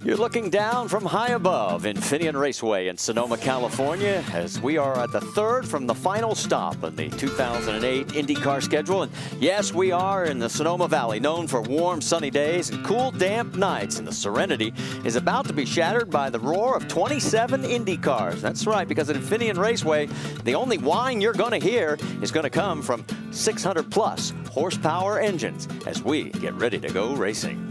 You're looking down from high above Infineon Raceway in Sonoma, California, as we are at the third from the final stop in the 2008 IndyCar schedule. And yes, we are in the Sonoma Valley, known for warm, sunny days and cool, damp nights. And the serenity is about to be shattered by the roar of 27 Indy cars. That's right, because at Infineon Raceway, the only whine you're going to hear is going to come from 600-plus horsepower engines as we get ready to go racing.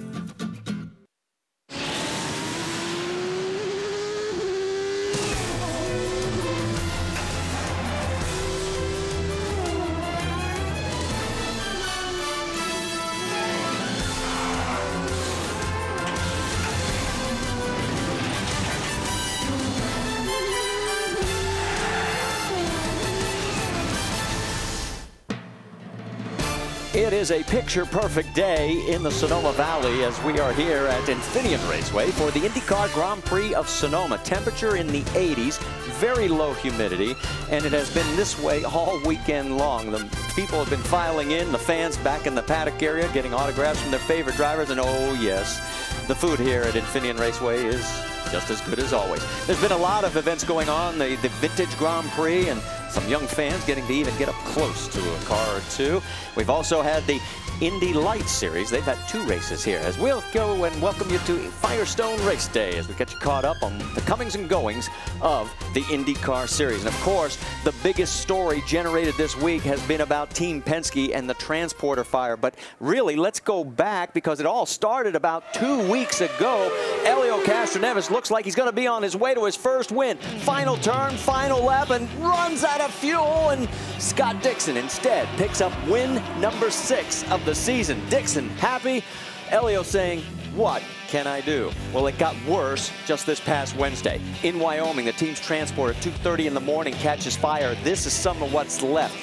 It is a picture-perfect day in the Sonoma Valley as we are here at Infineon Raceway for the IndyCar Grand Prix of Sonoma. Temperature in the 80s, very low humidity, and it has been this way all weekend long. The people have been filing in, the fans back in the paddock area getting autographs from their favorite drivers, and oh yes, the food here at Infineon Raceway is just as good as always. There's been a lot of events going on, the Vintage Grand Prix, and some young fans getting to even get up close to a car or two. We've also had the Indy Light Series. They've had 2 races here, as we'll go and welcome you to Firestone Race Day as we get you caught up on the comings and goings of the IndyCar Series. And of course, the biggest story generated this week has been about Team Penske and the transporter fire. But really, let's go back because it all started about 2 weeks ago. Helio Castroneves looks like he's going to be on his way to his first win. Final turn, final lap, and runs out of fuel. And Scott Dixon instead picks up win number 6 of the season. Dixon happy. Helio saying, what can I do? Well, it got worse just this past Wednesday. In Wyoming, the team's transport at 2:30 in the morning catches fire. This is some of what's left.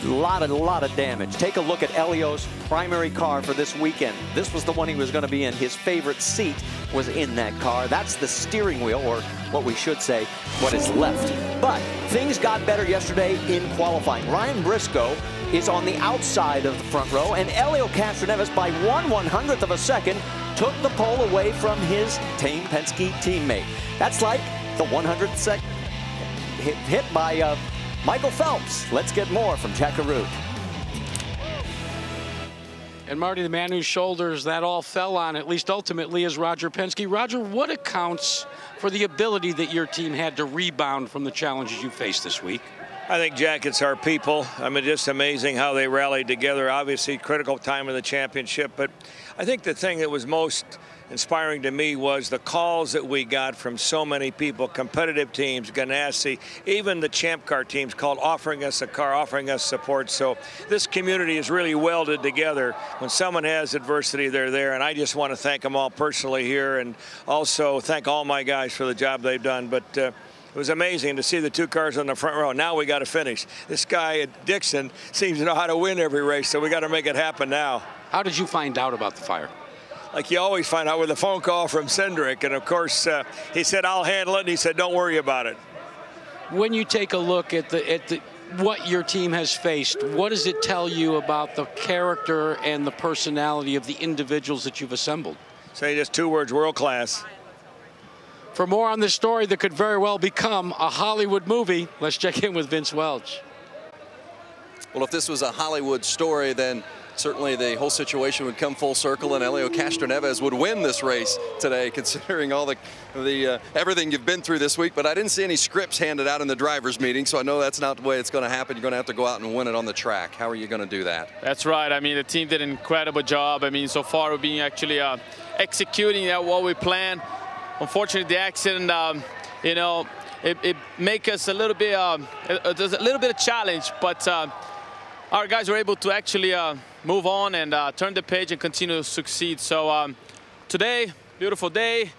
A lot of damage. Take a look at Helio's primary car for this weekend. This was the one he was going to be in. His favorite seat was in that car. That's the steering wheel, or what we should say, what is left. But things got better yesterday in qualifying. Ryan Briscoe is on the outside of the front row, and Helio Castroneves, by 1/100th of a second, took the pole away from his Team Penske teammate. That's like the 100th second hit by Michael Phelps. Let's get more from Jack Arute. And Marty, the man whose shoulders that all fell on, at least ultimately, is Roger Penske. Roger, what accounts for the ability that your team had to rebound from the challenges you faced this week? I think, Jack, it's our people. I mean, just amazing how they rallied together. Obviously, critical time of the championship. But I think the thing that was most inspiring to me was the calls that we got from so many people, competitive teams, Ganassi, even the Champ Car teams called, offering us a car, offering us support. So this community is really welded together. When someone has adversity, they're there. And I just want to thank them all personally here, and also thank all my guys for the job they've done. But it was amazing to see the 2 cars on the front row. Now we got to finish. This guy at Dixon seems to know how to win every race, so we got to make it happen now. How did you find out about the fire? Like you always find out with a phone call from Cindric, and of course he said, I'll handle it, and he said, don't worry about it. When you take a look at what your team has faced, what does it tell you about the character and the personality of the individuals that you've assembled? Say just 2 words: world class. For more on this story that could very well become a Hollywood movie, let's check in with Vince Welch. Well, if this was a Hollywood story, then certainly the whole situation would come full circle, and Helio Castroneves would win this race today, considering all the everything you've been through this week. But I didn't see any scripts handed out in the drivers' meeting, so I know that's not the way it's going to happen. You're going to have to go out and win it on the track. How are you going to do that? That's right. I mean, the team did an incredible job. I mean, so far we've been actually executing what we planned. Unfortunately, the accident, you know, it make us a little bit, there's a little bit of challenge, but our guys were able to actually move on and turn the page and continue to succeed. So today, beautiful day,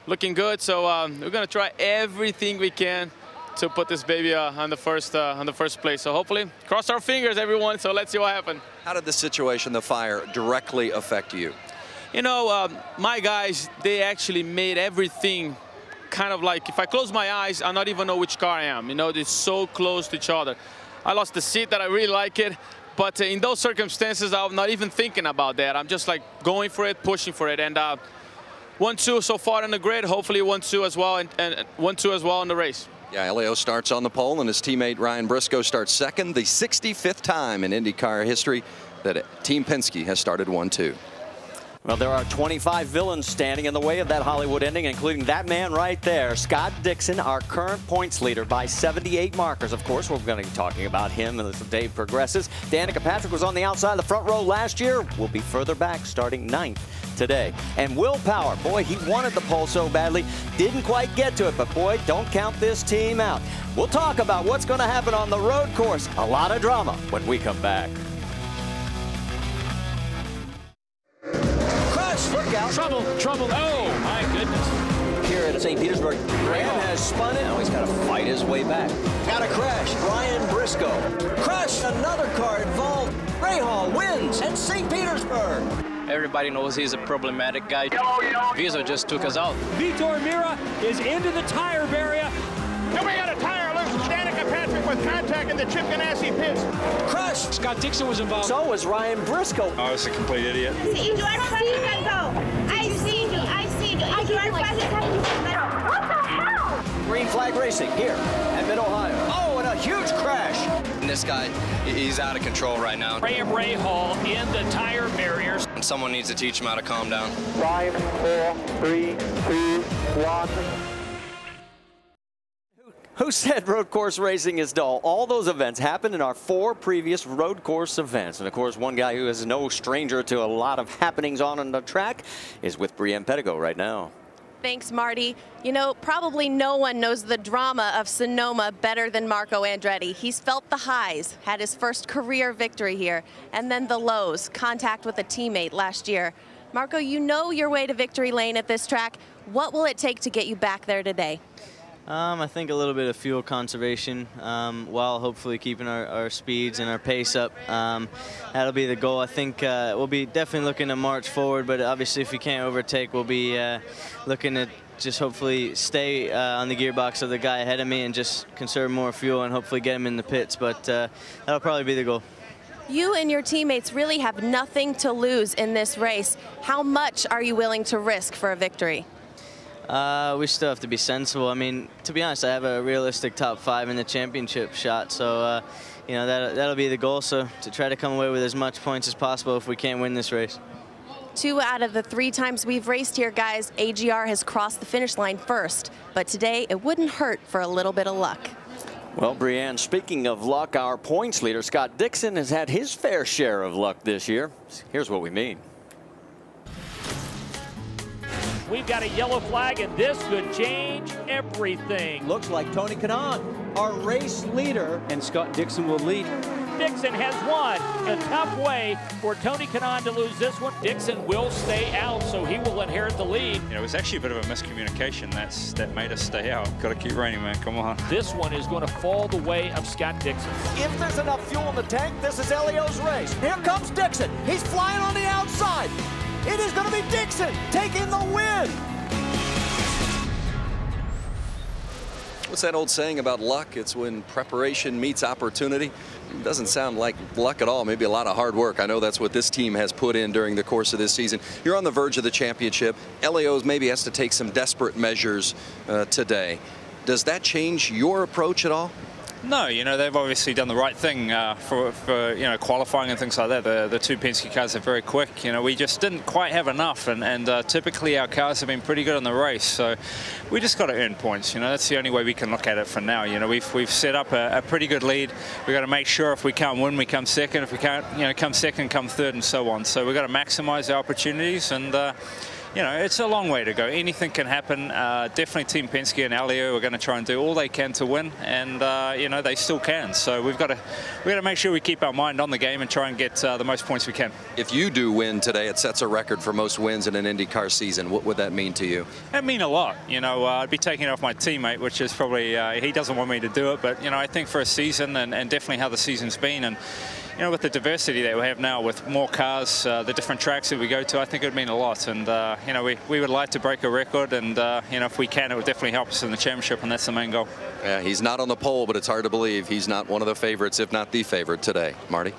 looking good. So we're gonna try everything we can to put this baby on the first place. So hopefully, cross our fingers, everyone. So let's see what happens. How did the situation, the fire, directly affect you? You know, my guys, they actually made everything kind of like, if I close my eyes, I not even know which car I am. You know, they're so close to each other. I lost the seat that I really like it, but in those circumstances, I'm not even thinking about that. I'm just like going for it, pushing for it. And 1-2 so far in the grid. Hopefully 1-2 as well, and 1-2 as well in the race. Yeah, Elio starts on the pole, and his teammate Ryan Briscoe starts second. The 65th time in IndyCar history that Team Penske has started 1-2. Well, there are 25 villains standing in the way of that Hollywood ending, including that man right there, Scott Dixon, our current points leader by 78 markers. Of course, we're going to be talking about him as the day progresses. Danica Patrick was on the outside of the front row last year. Will be further back, starting 9th today. And Will Power, boy, he wanted the pole so badly, didn't quite get to it, but boy, don't count this team out. We'll talk about what's going to happen on the road course. A lot of drama when we come back. Look out. Trouble. Oh, my goodness. Here at St. Petersburg, Graham has spun it. Now he's got to fight his way back. Got a crash. Ryan Briscoe. Crash. Another car involved. Rahal wins at St. Petersburg. Everybody knows he's a problematic guy. Visa just took us out. Vitor Mira is into the tire barrier. And we got a tire loose. Danica Patrick with contact in the Chip Ganassi pits. Crash. Scott Dixon was involved. So was Ryan Briscoe. I was a complete idiot. I see you. I drive by the time. What the hell? Green flag racing here at Mid-Ohio. Oh, and a huge crash. And this guy, he's out of control right now. Graham Rahal in the tire barriers. And someone needs to teach him how to calm down. 5, 4, 3, 2, 1. Who said road course racing is dull? All those events happened in our 4 previous road course events. And of course, one guy who is no stranger to a lot of happenings on the track is with Brienne Pettigo right now. Thanks, Marty. You know, probably no one knows the drama of Sonoma better than Marco Andretti. He's felt the highs, had his first career victory here, and then the lows, contact with a teammate last year. Marco, you know your way to victory lane at this track. What will it take to get you back there today? I think a little bit of fuel conservation while hopefully keeping our speeds and our pace up. That'll be the goal. I think we'll be definitely looking to march forward, but obviously if we can't overtake, we'll be looking to just hopefully stay on the gearbox of the guy ahead of me and just conserve more fuel and hopefully get him in the pits, but that'll probably be the goal. You and your teammates really have nothing to lose in this race. How much are you willing to risk for a victory? We still have to be sensible. I mean, to be honest, I have a realistic top 5 in the championship shot, so you know that'll be the goal. So to try to come away with as much points as possible if we can't win this race. 2 out of the 3 times we've raced here, guys, AGR has crossed the finish line first. But today, it wouldn't hurt for a little bit of luck. Well, Brienne, speaking of luck, our points leader, Scott Dixon, has had his fair share of luck this year. Here's what we mean. We've got a yellow flag, and this could change everything. Looks like Tony Kanaan, our race leader. And Scott Dixon will lead. Dixon has won. A tough way for Tony Kanaan to lose this one. Dixon will stay out, so he will inherit the lead. You know, it was actually a bit of a miscommunication that made us stay out. Got to keep raining, man. Come on. This one is going to fall the way of Scott Dixon. If there's enough fuel in the tank, this is Elio's race. Here comes Dixon. He's flying on the outside. It is going to be Dixon taking the win. What's that old saying about luck? It's when preparation meets opportunity. It doesn't sound like luck at all. Maybe a lot of hard work. I know that's what this team has put in during the course of this season. You're on the verge of the championship. Elio's maybe has to take some desperate measures today. Does that change your approach at all? No, you know, they've obviously done the right thing for you know, qualifying and things like that. The 2 Penske cars are very quick. You know, we just didn't quite have enough, and typically our cars have been pretty good in the race. So we just got to earn points. You know, that's the only way we can look at it for now. You know, we've set up a pretty good lead. We've got to make sure if we can't win, we come second. If we can't, you know, come second, come third, and so on. So we've got to maximize our opportunities, and you know, it's a long way to go. Anything can happen. Definitely Team Penske and Elio are going to try and do all they can to win, and you know, they still can. So we've got to make sure we keep our mind on the game and try and get the most points we can. If you do win today, it sets a record for most wins in an IndyCar season. What would that mean to you? It'd mean a lot. You know, I'd be taking it off my teammate, which is probably he doesn't want me to do it. But you know, I think for a season and definitely how the season's been, and you know, with the diversity that we have now, with more cars, the different tracks that we go to, I think it would mean a lot. And you know, we would like to break a record, and you know, if we can, it would definitely help us in the championship, and that's the main goal. Yeah, he's not on the pole, but it's hard to believe he's not one of the favorites, if not the favorite today. Marty?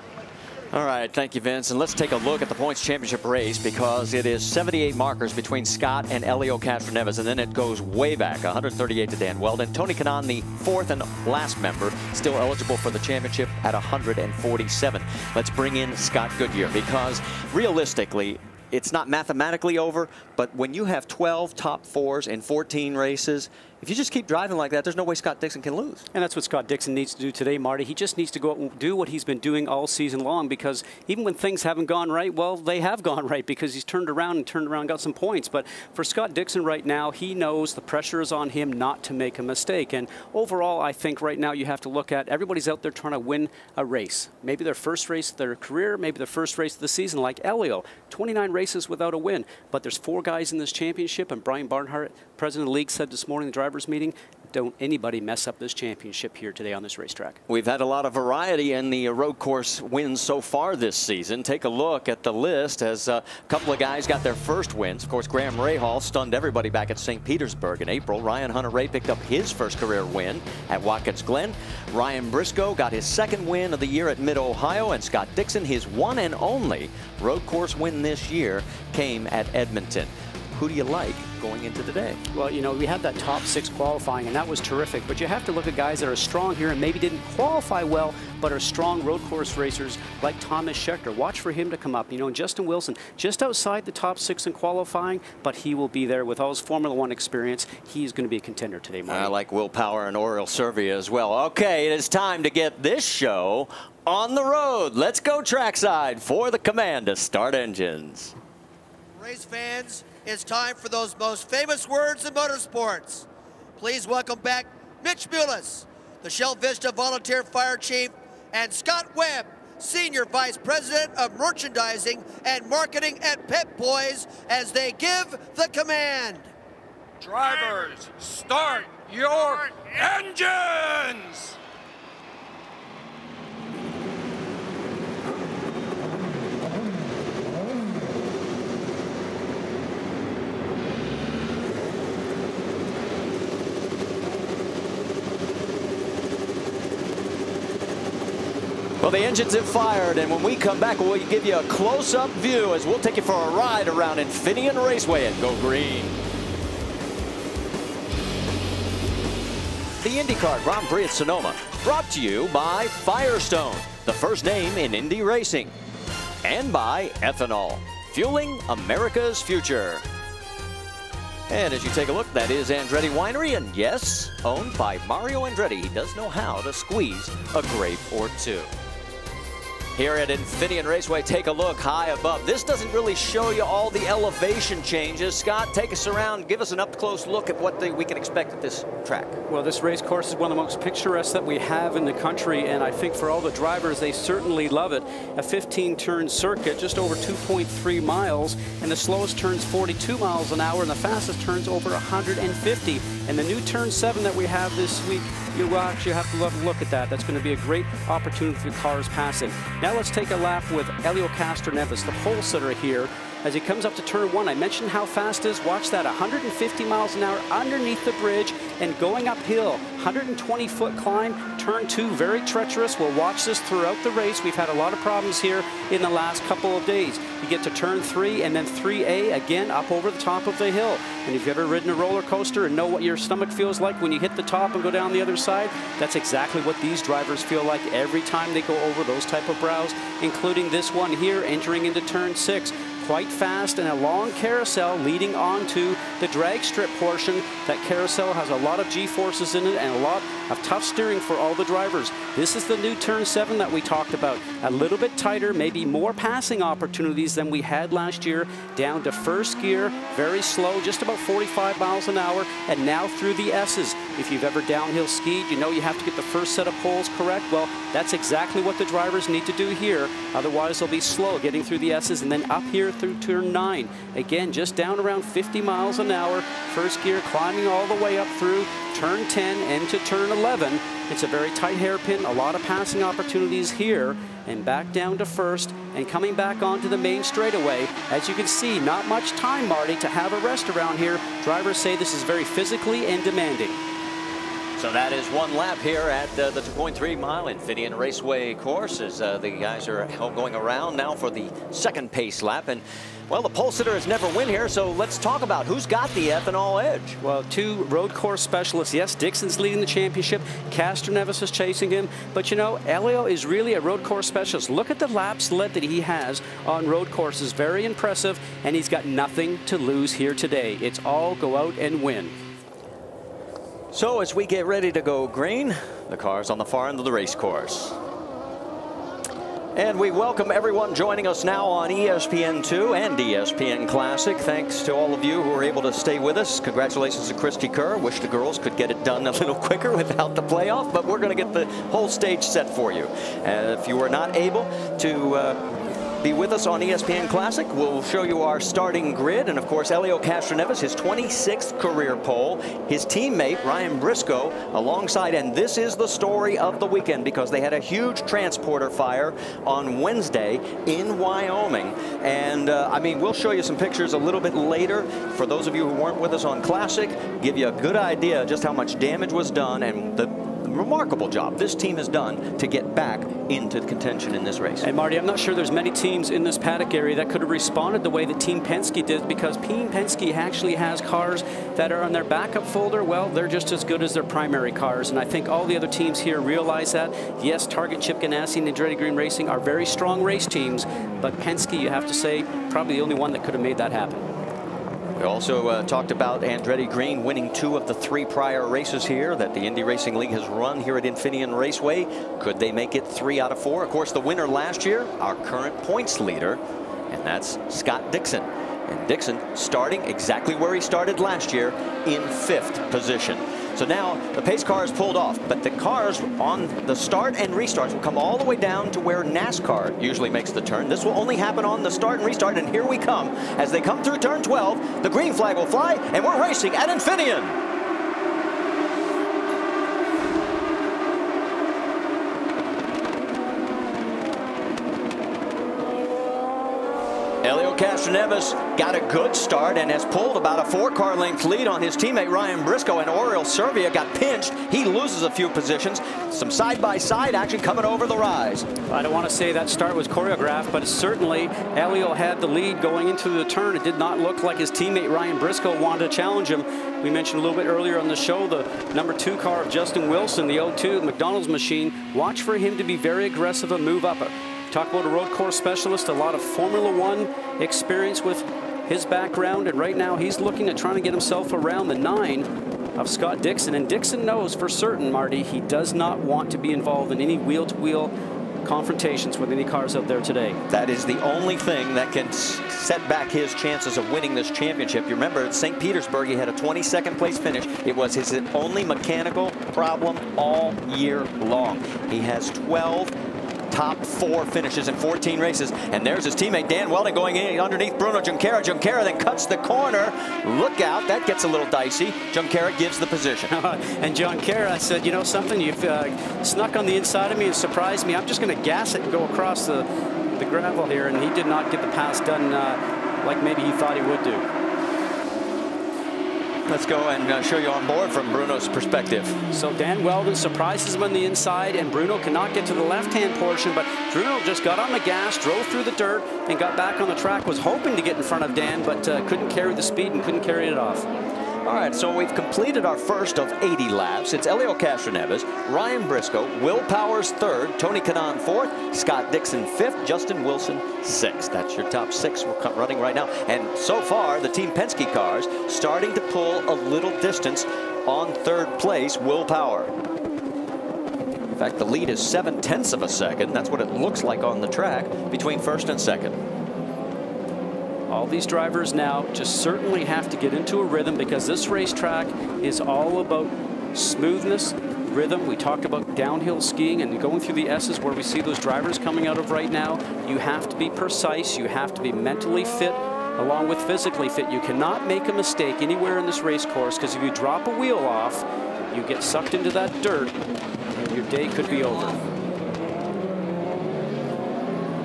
All right, thank you, Vince. And let's take a look at the points championship race, because it is 78 markers between Scott and Helio Castroneves, and then it goes way back, 138 to Dan Weldon. Tony Kanaan, the fourth and last member, still eligible for the championship at 147. Let's bring in Scott Goodyear, because realistically, it's not mathematically over, but when you have 12 top fours in 14 races, if you just keep driving like that, there's no way Scott Dixon can lose. And that's what Scott Dixon needs to do today, Marty. He just needs to go out and do what he's been doing all season long, because even when things haven't gone right, well, they have gone right, because he's turned around and got some points. But for Scott Dixon right now, he knows the pressure is on him not to make a mistake. And overall, I think right now you have to look at everybody's out there trying to win a race. Maybe their first race of their career, maybe their first race of the season, like Helio. 29 races without a win. But there's 4 guys in this championship, and Brian Barnhart, president of the league, said this morning in the drivers' meeting, don't anybody mess up this championship here today on this racetrack. We've had a lot of variety in the road course wins so far this season. Take a look at the list as a couple of guys got their first wins. Of course, Graham Rahal stunned everybody back at St. Petersburg in April. Ryan Hunter-Reay picked up his first career win at Watkins Glen. Ryan Briscoe got his second win of the year at Mid-Ohio, and Scott Dixon, his one and only road course win this year, came at Edmonton. Who do you like going into today? Well, you know, we had that top 6 qualifying, and that was terrific. But you have to look at guys that are strong here and maybe didn't qualify well, but are strong road course racers like Thomas Scheckter. Watch for him to come up. You know, and Justin Wilson, just outside the top 6 in qualifying, but he will be there with all his Formula One experience. He's going to be a contender today, Marty. I like Will Power and Oriel Servia as well. Okay, it is time to get this show on the road. Let's go trackside for the command to start engines. Race fans, it's time for those most famous words in motorsports. Please welcome back Mitch Mullis, the Shell Vista Volunteer Fire Chief, and Scott Webb, Senior Vice President of Merchandising and Marketing at Pep Boys, as they give the command. Drivers, start your engines! Well, the engines have fired, and when we come back, we'll give you a close-up view as we'll take you for a ride around Infineon Raceway and go green. The IndyCar Grand Prix at Sonoma, brought to you by Firestone, the first name in Indy racing, and by ethanol, fueling America's future. And as you take a look, that is Andretti Winery, and yes, owned by Mario Andretti. He does know how to squeeze a grape or two. Here at Infineon Raceway, take a look high above. This doesn't really show you all the elevation changes. Scott, take us around, give us an up-close look at what we can expect at this track. Well, this race course is one of the most picturesque that we have in the country, and I think for all the drivers, they certainly love it. A 15-turn circuit, just over 2.3 miles, and the slowest turns 42 miles an hour, and the fastest turns over 150. And the new turn 7 that we have this week, you actually have to look at that. That's going to be a great opportunity for cars passing. Now let's take a lap with Helio Castroneves, the pole sitter here, as he comes up to turn 1. I mentioned how fast it is. Watch that, 150 miles an hour underneath the bridge and going uphill. 120-foot climb, turn 2, very treacherous. We'll watch this throughout the race. We've had a lot of problems here in the last couple of days. You get to turn 3 and then 3A, again up over the top of the hill. And if you've ever ridden a roller coaster and know what your stomach feels like when you hit the top and go down the other side, that's exactly what these drivers feel like every time they go over those type of brows, including this one here entering into turn 6. Quite fast and a long carousel leading on to the drag strip portion. That carousel has a lot of G-forces in it and a lot of tough steering for all the drivers. This is the new turn 7 that we talked about. A little bit tighter, maybe more passing opportunities than we had last year. Down to first gear, very slow, just about 45 miles an hour, and now through the S's. If you've ever downhill skied, you know you have to get the first set of poles correct. Well, that's exactly what the drivers need to do here. Otherwise, they'll be slow getting through the S's and then up here through turn 9. Again, just down around 50 miles an hour. First gear climbing all the way up through turn 10 into turn 11. It's a very tight hairpin, a lot of passing opportunities here, and back down to first and coming back onto the main straightaway. As you can see, not much time, Marty, to have a rest around here. Drivers say this is very physically and demanding. So that is one lap here at the 2.3 mile Infineon Raceway course as the guys are going around now for the second pace lap. And well, the pole sitters never win here, so let's talk about who's got the ethanol edge. Well, two road course specialists. Yes, Dixon's leading the championship. Castroneves is chasing him. But, you know, Elio is really a road course specialist. Look at the laps led that he has on road courses. Very impressive, and he's got nothing to lose here today. It's all go out and win. So as we get ready to go green, the car's on the far end of the race course. And we welcome everyone joining us now on ESPN2 and ESPN Classic. Thanks to all of you who were able to stay with us. Congratulations to Christy Kerr. Wish the girls could get it done a little quicker without the playoff, but we're going to get the whole stage set for you. If you were not able to be with us on ESPN Classic, we'll show you our starting grid. And of course, Elio Castroneves, his 26th career pole, his teammate Ryan Briscoe alongside. And this is the story of the weekend because they had a huge transporter fire on Wednesday in Wyoming. And I mean, we'll show you some pictures a little bit later for those of you who weren't with us on Classic, give you a good idea just how much damage was done and the remarkable job this team has done to get back into contention in this race. And Marty, I'm not sure there's many teams in this paddock area that could have responded the way that Team Penske did, because Team Penske actually has cars that are on their backup folder. Well, they're just as good as their primary cars, and I think all the other teams here realize that. Yes, Target, Chip Ganassi, and Andretti Green Racing are very strong race teams, but Penske, you have to say, probably the only one that could have made that happen. We also talked about Andretti Green winning 2 of the 3 prior races here that the Indy Racing League has run here at Infineon Raceway. Could they make it 3 out of 4? Of course, the winner last year, our current points leader, and that's Scott Dixon. And Dixon starting exactly where he started last year in 5th position. So now the pace car is pulled off, but the cars on the start and restarts will come all the way down to where NASCAR usually makes the turn. This will only happen on the start and restart, and here we come. As they come through turn 12, the green flag will fly, and we're racing at Infineon. Elio Castroneves got a good start and has pulled about a 4-car length lead on his teammate Ryan Briscoe, and Oriol Servia got pinched. He loses a few positions. Some side-by-side action coming over the rise. I don't want to say that start was choreographed, but certainly Elio had the lead going into the turn. It did not look like his teammate Ryan Briscoe wanted to challenge him. We mentioned a little bit earlier on the show the number 2 car of Justin Wilson, the 02 McDonald's machine. Watch for him to be very aggressive and move up. Talk about a road course specialist, a lot of Formula One experience with his background, and right now he's looking at trying to get himself around the 9 of Scott Dixon. And Dixon knows for certain, Marty, he does not want to be involved in any wheel-to-wheel confrontations with any cars out there today. That is the only thing that can set back his chances of winning this championship. You remember at St. Petersburg, he had a 22nd place finish. It was his only mechanical problem all year long. He has 12 top 4 finishes in 14 races, and there's his teammate Dan Weldon going in underneath Bruno Junqueira. Junqueira then cuts the corner. Look out, that gets a little dicey. Junqueira gives the position. And Junqueira said, you know something, you've snuck on the inside of me and surprised me. I'm just going to gas it and go across the gravel here, and he did not get the pass done like maybe he thought he would do. Let's go and show you on board from Bruno's perspective. So Dan Weldon surprises him on the inside, and Bruno cannot get to the left-hand portion, but Bruno just got on the gas, drove through the dirt, and got back on the track. Was hoping to get in front of Dan, but couldn't carry the speed and couldn't carry it off. All right, so we've completed our first of 80 laps. It's Elio Castroneves, Ryan Briscoe, Will Powers 3rd, Tony Kanaan 4th, Scott Dixon 5th, Justin Wilson 6th. That's your top 6 we're running right now. And so far, the Team Penske cars starting to pull a little distance on 3rd place, Will Power. In fact, the lead is 0.7 of a second. That's what it looks like on the track between 1st and 2nd. All these drivers now just certainly have to get into a rhythm, because this racetrack is all about smoothness, rhythm. We talked about downhill skiing and going through the S's where we see those drivers coming out of right now. You have to be precise. You have to be mentally fit along with physically fit. You cannot make a mistake anywhere in this race course, because if you drop a wheel off, you get sucked into that dirt and your day could be over.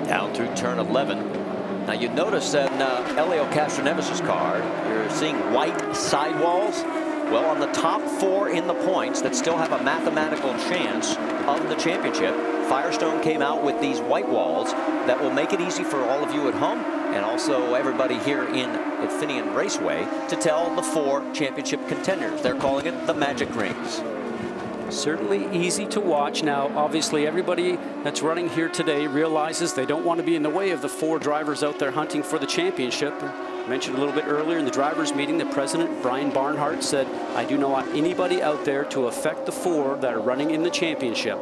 Down through turn 11. Now you notice that Elio Castroneves' car, you're seeing white sidewalls. Well, on the top 4 in the points that still have a mathematical chance of the championship, Firestone came out with these white walls that will make it easy for all of you at home and also everybody here in Infineon Raceway to tell the 4 championship contenders. They're calling it the Magic Rings. Certainly easy to watch. Now, obviously, everybody that's running here today realizes they don't want to be in the way of the 4 drivers out there hunting for the championship. I mentioned a little bit earlier in the drivers' meeting, the president, Brian Barnhart, said, I do not want anybody out there to affect the 4 that are running in the championship.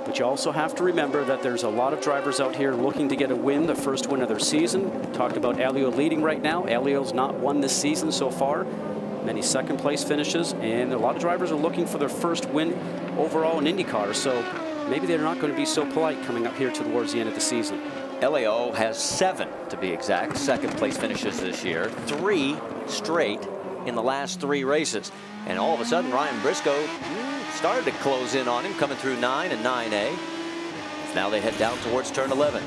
But you also have to remember that there's a lot of drivers out here looking to get a win, the first win of their season. We talked about Elio leading right now. Elio's not won this season so far. Many second place finishes, and a lot of drivers are looking for their first win overall in IndyCar, so maybe they're not going to be so polite coming up here towards the end of the season. Elio has 7, to be exact, second place finishes this year, 3 straight in the last 3 races. And all of a sudden, Ryan Briscoe started to close in on him, coming through 9 and 9A. Now they head down towards turn 11.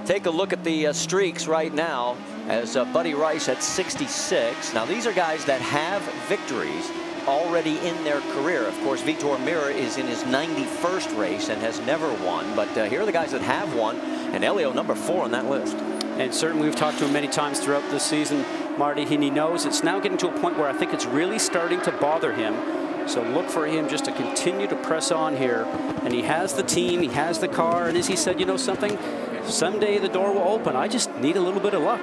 Take a look at the streaks right now as Buddy Rice at 66. Now these are guys that have victories already in their career. Of course, Vitor Meira is in his 91st race and has never won, but here are the guys that have won, and Elio number 4 on that list. And certainly we've talked to him many times throughout this season, Marty, and he knows it's now getting to a point where I think it's really starting to bother him. So look for him just to continue to press on here. And he has the team, he has the car, and as he said, you know something? Someday the door will open. I just need a little bit of luck.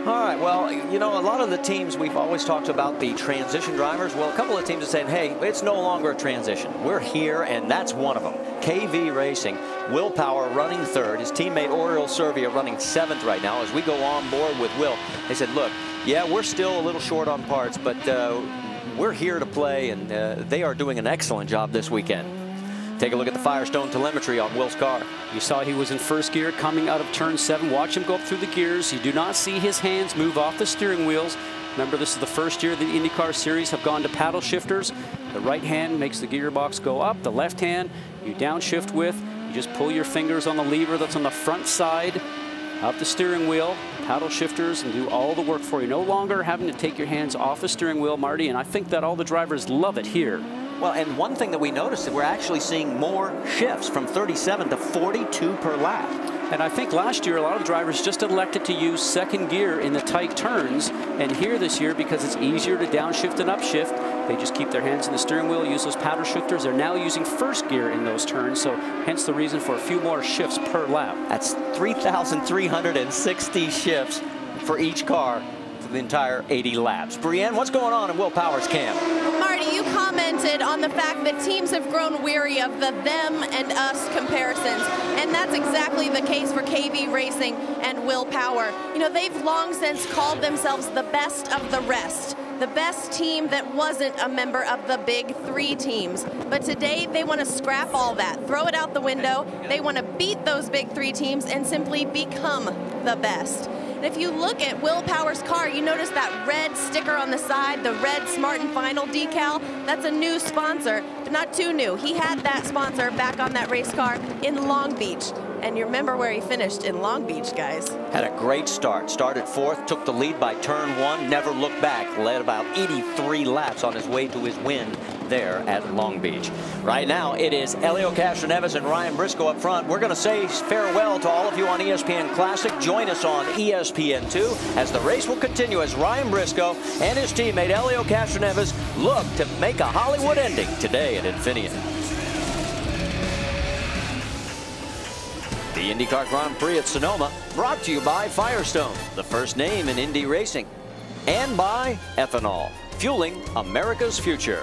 All right, well, you know, a lot of the teams we've always talked about the transition drivers. Well, a couple of teams are saying, hey, it's no longer a transition. We're here, and that's one of them. KV Racing, Will Power running 3rd. His teammate Oriol Servia running 7th right now. As we go on board with Will, they said, look, yeah, we're still a little short on parts, but we're here to play, and they are doing an excellent job this weekend. Take a look at the Firestone telemetry on Will's car. You saw he was in first gear coming out of turn 7. Watch him go up through the gears. You do not see his hands move off the steering wheels. Remember, this is the first year the IndyCar Series have gone to paddle shifters. The right hand makes the gearbox go up. The left hand you downshift with. You just pull your fingers on the lever that's on the front side of the steering wheel. Paddle shifters and do all the work for you. No longer having to take your hands off the steering wheel, Marty, and I think that all the drivers love it here. Well, and one thing that we noticed is we're actually seeing more shifts from 37 to 42 per lap. And I think last year a lot of drivers just elected to use second gear in the tight turns. And here this year, because it's easier to downshift and upshift, they just keep their hands in the steering wheel, use those paddle shifters. They're now using first gear in those turns, so hence the reason for a few more shifts per lap. That's 3,360 shifts for each car for the entire 80 laps. Brienne, what's going on in Will Power's camp? Marty, you commented on the fact that teams have grown weary of the them and us comparisons, and that's exactly the case for KV Racing and Will Power. You know, they've long since called themselves the best of the rest, the best team that wasn't a member of the big 3 teams. But today they want to scrap all that, throw it out the window. They want to beat those big 3 teams and simply become the best. And if you look at Will Power's car, you notice that red sticker on the side, the red Smart and Final decal. That's a new sponsor, but not too new. He had that sponsor back on that race car in Long Beach. And you remember where he finished in Long Beach, guys. Had a great start. Started 4th, took the lead by turn 1, never looked back. Led about 83 laps on his way to his win there at Long Beach. Right now, it is Helio Castroneves and Ryan Briscoe up front. We're going to say farewell to all of you on ESPN Classic. Join us on ESPN2 as the race will continue as Ryan Briscoe and his teammate Helio Castroneves look to make a Hollywood ending today at Infineon. The IndyCar Grand Prix at Sonoma, brought to you by Firestone, the first name in Indy racing, and by ethanol, fueling America's future.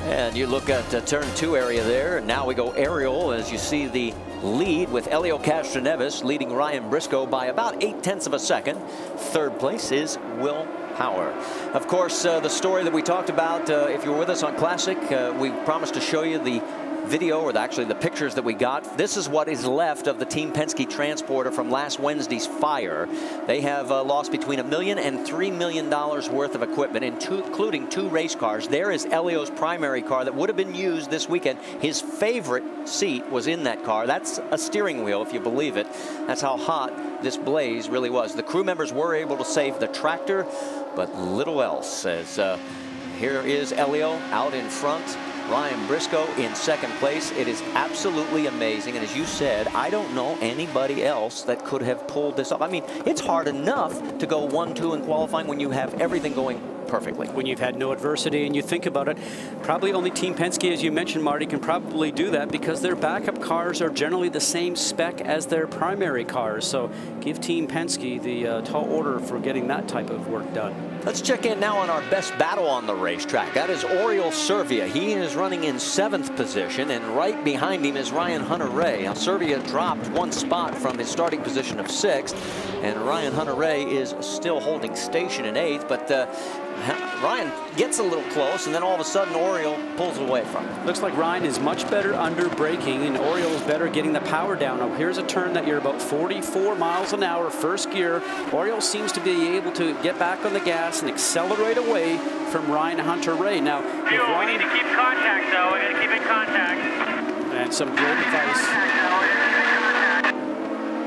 And you look at turn 2 area there, and now we go aerial as you see the lead with Helio Castroneves leading Ryan Briscoe by about 0.8 of a second. 3rd place is Will Power. Of course, the story that we talked about, if you were with us on Classic, we promised to show you the video, or actually the pictures that we got. This is what is left of the Team Penske transporter from last Wednesday's fire. They have lost between $1 million and $3 million worth of equipment, including 2 race cars. There is Elio's primary car that would have been used this weekend. His favorite seat was in that car. That's a steering wheel, if you believe it. That's how hot this blaze really was. The crew members were able to save the tractor, but little else, as here is Elio out in front. Ryan Briscoe in second place. It is absolutely amazing. And as you said, I don't know anybody else that could have pulled this off. I mean, it's hard enough to go 1-2 in qualifying when you have everything going perfectly. When you've had no adversity, and you think about it, probably only Team Penske, as you mentioned, Marty, can probably do that because their backup cars are generally the same spec as their primary cars. So give Team Penske the tall order for getting that type of work done. Let's check in now on our best battle on the racetrack. That is Oriol Servia. He is running in 7th position, and right behind him is Ryan Hunter-Reay. Now, Servia dropped 1 spot from his starting position of 6th, and Ryan Hunter-Reay is still holding station in 8th, but Ryan gets a little close, and then all of a sudden Oriol pulls away from him. Looks like Ryan is much better under braking, and Oriol is better getting the power down. Now, here's a turn that you're about 44 miles an hour, first gear. Oriol seems to be able to get back on the gas and accelerate away from Ryan Hunter-Reay. Now, we need to keep contact, though. We got to keep in contact. And some good advice.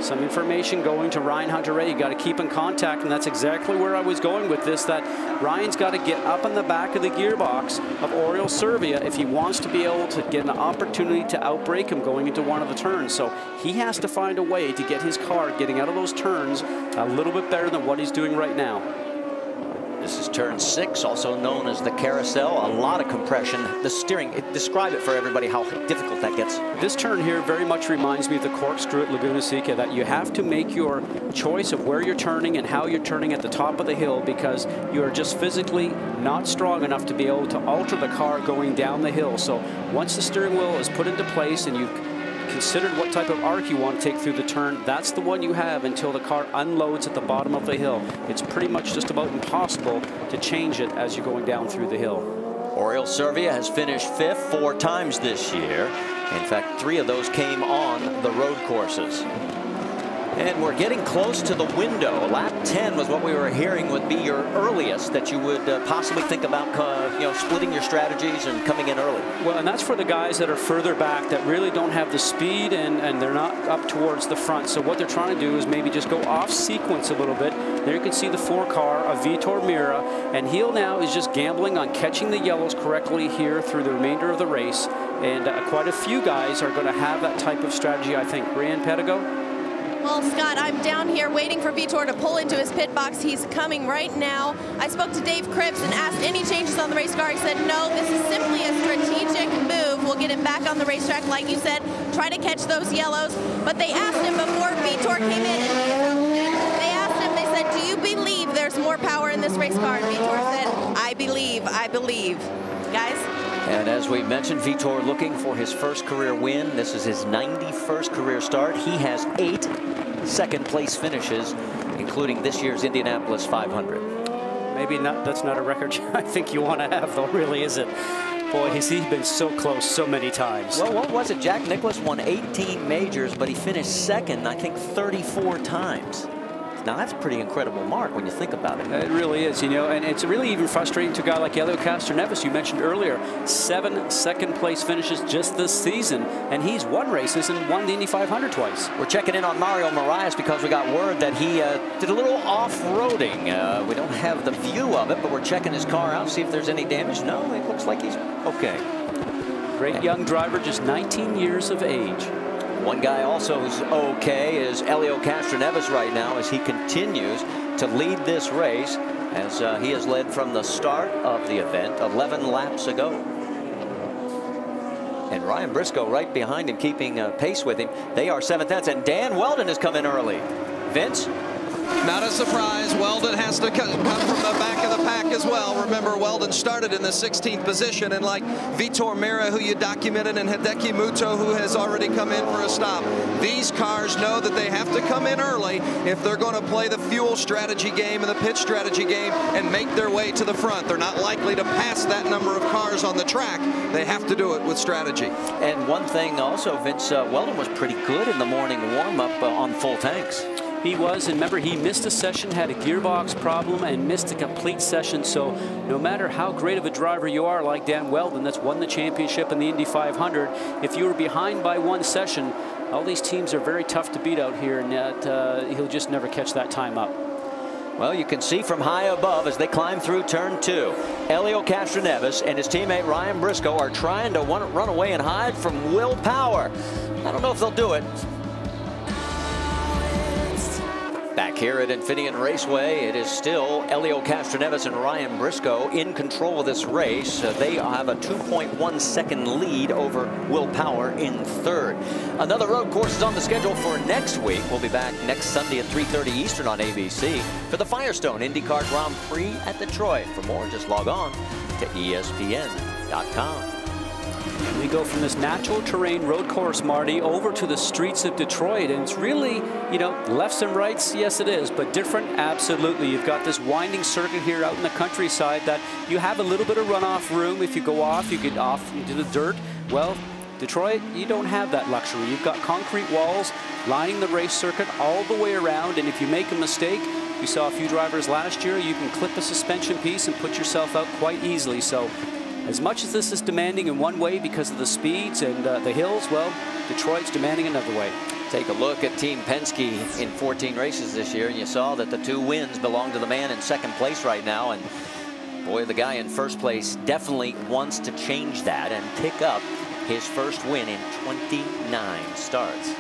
Some information going to Ryan Hunter-Reay. You got to keep in contact, and that's exactly where I was going with this, that Ryan's got to get up in the back of the gearbox of Oriol Servia if he wants to be able to get an opportunity to outbrake him going into one of the turns. So he has to find a way to get his car getting out of those turns a little bit better than what he's doing right now. This is turn 6, also known as the carousel. A lot of compression. The steering, describe it for everybody how difficult that gets. This turn here very much reminds me of the corkscrew at Laguna Seca, that you have to make your choice of where you're turning and how you're turning at the top of the hill, because you are just physically not strong enough to be able to alter the car going down the hill. So once the steering wheel is put into place and you've considered what type of arc you want to take through the turn, that's the one you have until the car unloads at the bottom of the hill. It's pretty much just about impossible to change it as you're going down through the hill. Oriol Servia has finished 5th 4 times this year. In fact, 3 of those came on the road courses. And we're getting close to the window. Lap 10 was what we were hearing would be your earliest that you would possibly think about splitting your strategies and coming in early. Well, and that's for the guys that are further back that really don't have the speed and they're not up towards the front. So what they're trying to do is maybe just go off sequence a little bit. There you can see the 4 car of Vitor Meira, and he now is just gambling on catching the yellows correctly here through the remainder of the race. And quite a few guys are going to have that type of strategy, I think. Brianne Pedigo? Well, Scott, I'm down here waiting for Vitor to pull into his pit box. He's coming right now. I spoke to Dave Cripps and asked any changes on the race car. He said, no, this is simply a strategic move. We'll get him back on the racetrack, like you said, try to catch those yellows. But they asked him before Vitor came in, and they asked him, they said, do you believe there's more power in this race car? And Vitor said, I believe, I believe. Guys? And as we mentioned, Vitor looking for his first career win. This is his 91st career start. He has 8 second-place finishes, including this year's Indianapolis 500. Maybe not. That's not a record I think you want to have, though, really, is it? Boy, he's been so close so many times. Well, what was it? Jack Nicklaus won 18 majors, but he finished second, I think, 34 times. Now, that's a pretty incredible mark when you think about it. It really is, and it's really even frustrating to a guy like Elio Castroneves, you mentioned earlier. 7 second-place finishes just this season, and he's won races and won the Indy 500 twice. We're checking in on Mario Moraes because we got word that he did a little off-roading. We don't have the view of it, but we're checking his car out, see if there's any damage. No, it looks like he's okay. Great young driver, just 19 years of age. One guy also who's okay is Elio Castroneves right now as he continues to lead this race, as he has led from the start of the event 11 laps ago. And Ryan Briscoe right behind him, keeping pace with him. They are 7/10, and Dan Weldon has come in early. Vince? Not a surprise. Weldon has to come from the back of the pack as well. Remember, Weldon started in the 16th position, and like Vitor Meira, who you documented, and Hideki Muto, who has already come in for a stop. These cars know that they have to come in early if they're going to play the fuel strategy game and the pit strategy game and make their way to the front. They're not likely to pass that number of cars on the track. They have to do it with strategy. And one thing also, Vince, Weldon was pretty good in the morning warm-up on full tanks. He was, and remember, he missed a session, had a gearbox problem, and missed a complete session. So no matter how great of a driver you are, like Dan Weldon, that's won the championship in the Indy 500, if you were behind by one session, all these teams are very tough to beat out here, and he'll just never catch that time up. Well, you can see from high above as they climb through turn 2. Helio Castroneves and his teammate Ryan Briscoe are trying to run away and hide from Will Power. I don't know if they'll do it. Back here at Infineon Raceway, it is still Helio Castroneves and Ryan Briscoe in control of this race. They have a 2.1 second lead over Will Power in third. Another road course is on the schedule for next week. We'll be back next Sunday at 3:30 Eastern on ABC for the Firestone IndyCar Grand Prix at Detroit. For more, just log on to ESPN.com. We go from this natural terrain road course, Marty, over to the streets of Detroit, and it's really, you know, lefts and rights, yes it is, but different, absolutely. You've got this winding circuit here out in the countryside that you have a little bit of runoff room. If you go off, you get off into the dirt. Well, Detroit, you don't have that luxury. You've got concrete walls lining the race circuit all the way around, and if you make a mistake, we saw a few drivers last year, you can clip a suspension piece and put yourself out quite easily. So as much as this is demanding in one way because of the speeds and the hills, well, Detroit's demanding another way. Take a look at Team Penske in 14 races this year, and you saw that the 2 wins belong to the man in second place right now. And boy, the guy in first place definitely wants to change that and pick up his first win in 29 starts.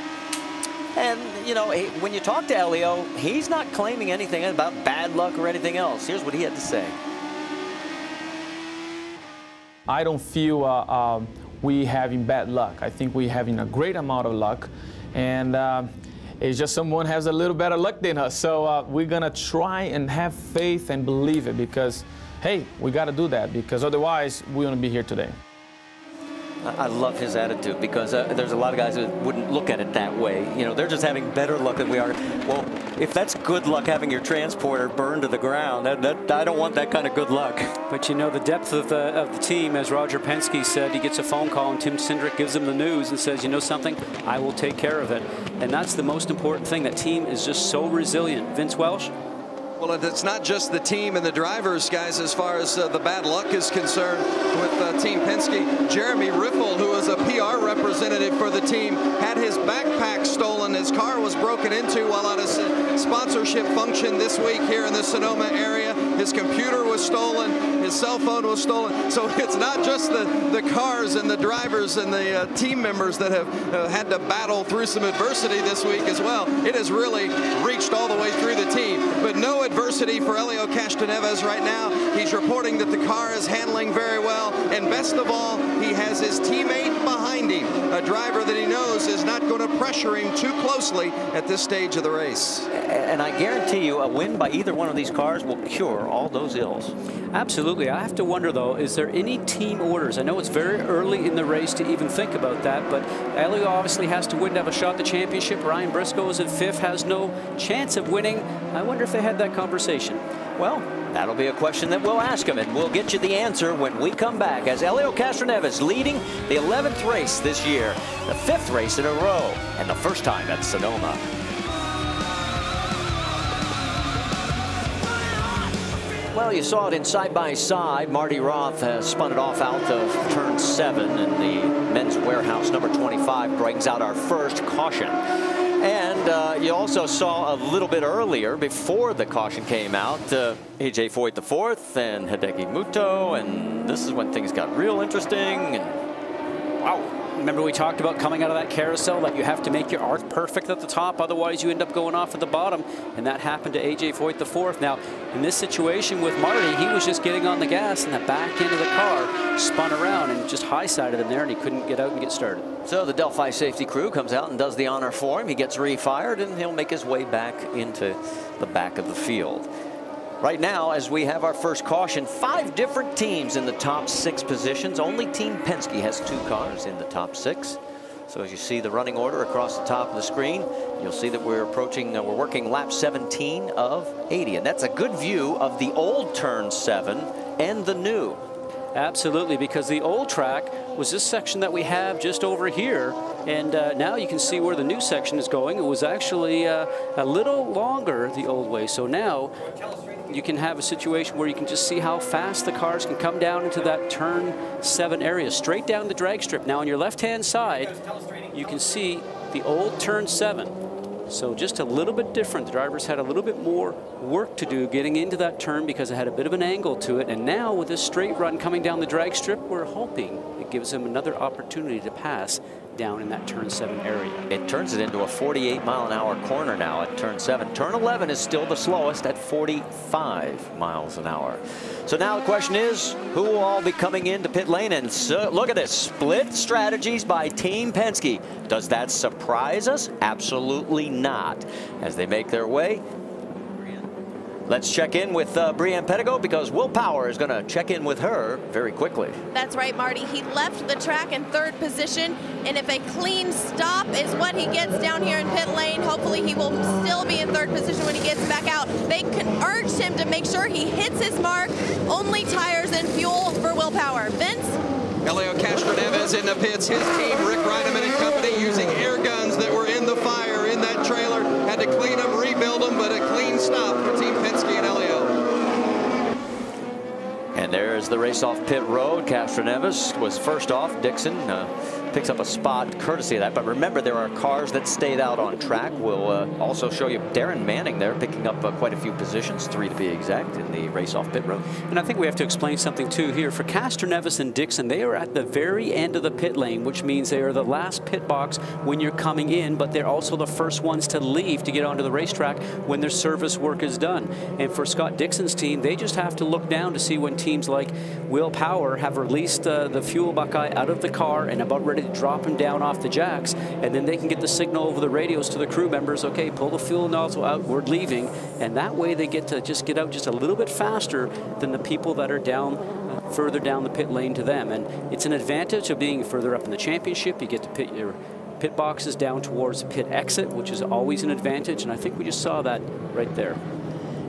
And, you know, when you talk to Helio, he's not claiming anything about bad luck or anything else. Here's what he had to say. I don't feel we having bad luck. I think we having a great amount of luck, and it's just someone has a little better luck than us. So we're gonna try and have faith and believe it, because hey, we got to do that, because otherwise we wouldn't be here today. I love his attitude, because there's a lot of guys that wouldn't look at it that way. You know, they're just having better luck than we are. Well, if that's good luck having your transporter burned to the ground, I don't want that kind of good luck. But you know, the depth of the team, as Roger Penske said, he gets a phone call and Tim Cindric gives him the news and says, you know something, I will take care of it. And that's the most important thing. That team is just so resilient. Vince Welsh? Well, it's not just the team and the drivers, guys, as far as the bad luck is concerned with Team Penske. Jeremy Riffle, who is a PR representative for the team, had his backpack stolen. His car was broken into while at a sponsorship function this week here in the Sonoma area. His computer was stolen. His cell phone was stolen. So it's not just the cars and the drivers and the team members that have had to battle through some adversity this week as well. It has really reached all the way through the team. But no adversity for Helio Castroneves right now. He's reporting that the car is handling very well, and best of all, he has his teammate behind him, a driver that he knows is not going to pressure him too closely at this stage of the race. And I guarantee you a win by either one of these cars will cure all those ills. Absolutely. I have to wonder, though, is there any team orders? I know it's very early in the race to even think about that, but Helio obviously has to win to have a shot at the championship. Ryan Briscoe is at 5th, has no chance of winning. I wonder if they had that conversation. Well, that'll be a question that we'll ask him, and we'll get you the answer when we come back, as Helio Castroneves leading the 11th race this year, the 5th race in a row, and the first time at Sonoma. Well, you saw it in side-by-side. Marty Roth has spun it off out of turn 7, and the men's warehouse number 25 brings out our first caution. And you also saw a little bit earlier, before the caution came out, AJ Foyt the 4th and Hideki Muto, and this is when things got real interesting. And wow. Remember we talked about coming out of that carousel that you have to make your arc perfect at the top, otherwise you end up going off at the bottom, and that happened to AJ Foyt the 4th. Now, in this situation with Marty, he was just getting on the gas, and the back end of the car spun around and just high-sided him there, and he couldn't get out and get started. So the Delphi safety crew comes out and does the honor for him. He gets refired, and he'll make his way back into the back of the field. Right now, as we have our first caution, 5 different teams in the top 6 positions. Only Team Penske has 2 cars in the top 6. So as you see the running order across the top of the screen, you'll see that we're approaching, we're working lap 17 of 80. And that's a good view of the old turn 7 and the new. Absolutely, because the old track was this section that we have just over here. And now you can see where the new section is going. It was actually a little longer the old way. So now you can have a situation where you can just see how fast the cars can come down into that turn 7 area, straight down the drag strip. Now on your left-hand side, you can see the old turn 7. So just a little bit different. The drivers had a little bit more work to do getting into that turn because it had a bit of an angle to it. And now with this straight run coming down the drag strip, we're hoping it gives them another opportunity to pass down in that turn 7 area. It turns it into a 48-mile-an-hour corner now at turn 7. Turn 11 is still the slowest at 45 miles an hour. So now the question is, who will all be coming into pit lane? And so, look at this, split strategies by Team Penske. Does that surprise us? Absolutely not. As they make their way, let's check in with Brianne Pettigo, because Will Power is going to check in with her very quickly. That's right, Marty. He left the track in 3rd position, and if a clean stop is what he gets down here in pit lane, hopefully he will still be in 3rd position when he gets back out. They urged him to make sure he hits his mark. Only tires and fuel for Will Power. Vince? Elio Castroneves in the pits. His team, Rick Reineman and company, using air guns that were in the fire in that trailer. Had to clean them, rebuild them, but a clean stop for Team Penske and Elio. And there's the race off pit road. Castroneves was first off. Dixon picks up a spot courtesy of that. But remember, there are cars that stayed out on track. We'll also show you Darren Manning there picking up quite a few positions, 3 to be exact, in the race off pit road. And I think we have to explain something too here. For Castroneves and Dixon, they are at the very end of the pit lane, which means they are the last pit box when you're coming in, but they're also the first ones to leave to get onto the racetrack when their service work is done. And for Scott Dixon's team, they just have to look down to see when teams like Will Power have released the fuel buckeye out of the car and about ready to drop him down off the jacks, and then they can get the signal over the radios to the crew members, okay, pull the fuel nozzle out, we're leaving. And that way they get to just get out just a little bit faster than the people that are down further down the pit lane to them. And it's an advantage of being further up in the championship. You get to pit your pit boxes down towards the pit exit, which is always an advantage, and I think we just saw that right there.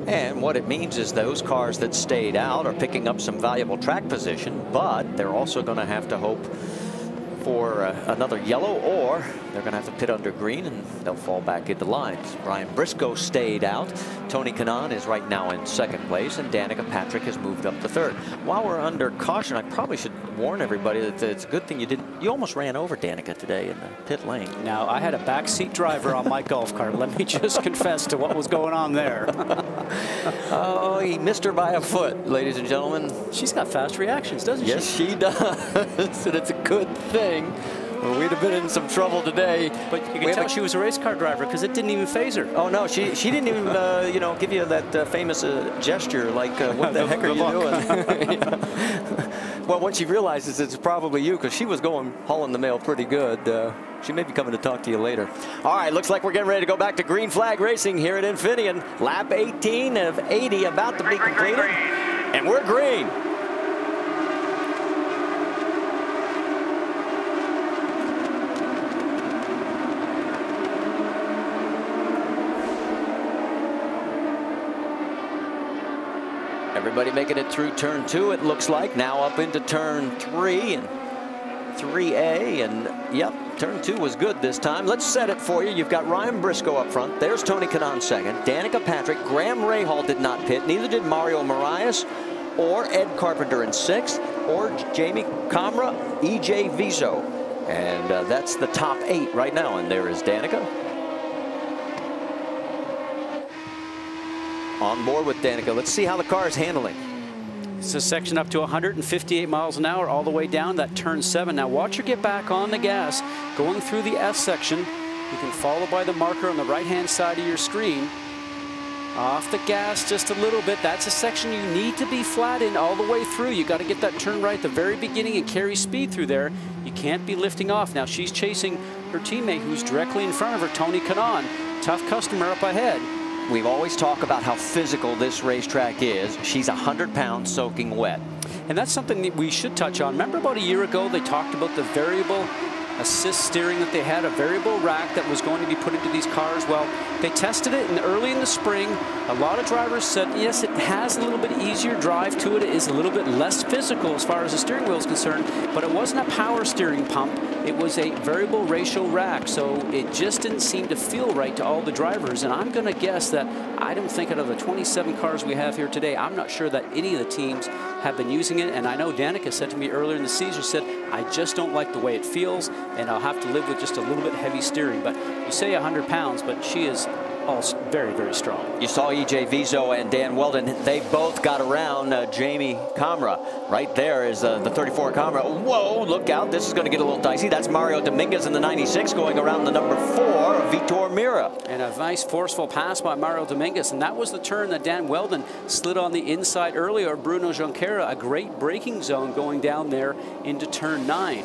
And what it means is those cars that stayed out are picking up some valuable track position, but they're also going to have to hope for another yellow, or they're going to have to pit under green and they'll fall back into lines. Brian Briscoe stayed out. Tony Kanaan is right now in 2nd place, and Danica Patrick has moved up to 3rd. While we're under caution, I probably should warn everybody that it's a good thing you almost ran over Danica today in the pit lane. Now, I had a backseat driver on my golf cart. Let me just confess to what was going on there. Oh, he missed her by a foot, ladies and gentlemen. She's got fast reactions, doesn't she? Yes, she does. And it's a good thing. Well, we'd have been in some trouble today. But you can tell she was a race car driver because it didn't even phase her. Oh no, she didn't even you know, give you that famous gesture like what the heck are you doing? Well, when she realizes it's probably you, because she was hauling the mail pretty good. She may be coming to talk to you later. All right, looks like we're getting ready to go back to green flag racing here at Infineon. Lap 18 of 80 about to be completed, and we're green. Everybody making it through turn 2, it looks like. Now up into turn 3 and 3A, and yep, turn 2 was good this time. Let's set it for you. You've got Ryan Briscoe up front. There's Tony Kanaan 2nd. Danica Patrick. Graham Rahal did not pit. Neither did Mario Marias or Ed Carpenter in 6th, or Jamie Camra, EJ Viso. And that's the top 8 right now. And there is Danica. On board with Danica. Let's see how the car is handling. It's a section up to 158 miles an hour all the way down that turn 7. Now watch her get back on the gas, going through the S section. You can follow by the marker on the right-hand side of your screen. Off the gas just a little bit. That's a section you need to be flat in all the way through. You got to get that turn right at the very beginning and carry speed through there. You can't be lifting off. Now she's chasing her teammate who's directly in front of her, Tony Kanaan. Tough customer up ahead. we've always talked about how physical this racetrack is. She's 100 pounds soaking wet. And that's something that we should touch on. Remember about a year ago, they talked about the variable assist steering that they had, a variable rack that was going to be put into these cars. Well, they tested it early in the spring. A lot of drivers said, yes, it has a little bit easier drive to it. It is a little bit less physical as far as the steering wheel is concerned, but it wasn't a power steering pump. It was a variable ratio rack, so it just didn't seem to feel right to all the drivers. And I'm going to guess that I don't think out of the 27 cars we have here today, I'm not sure that any of the teams have been using it. And I know Danica said to me earlier in the season, said, I just don't like the way it feels, and I'll have to live with just a little bit heavy steering. But you say 100 pounds, but she is all very, very strong. You saw E.J. Vizo and Dan Weldon. They both got around Jamie Camra. Right there is the 34 Camra. Whoa, look out. This is going to get a little dicey. That's Mario Dominguez in the 96 going around the number 4, Vitor Mira. And a nice forceful pass by Mario Dominguez. And that was the turn that Dan Weldon slid on the inside earlier. Bruno Junqueira, a great braking zone going down there into turn 9.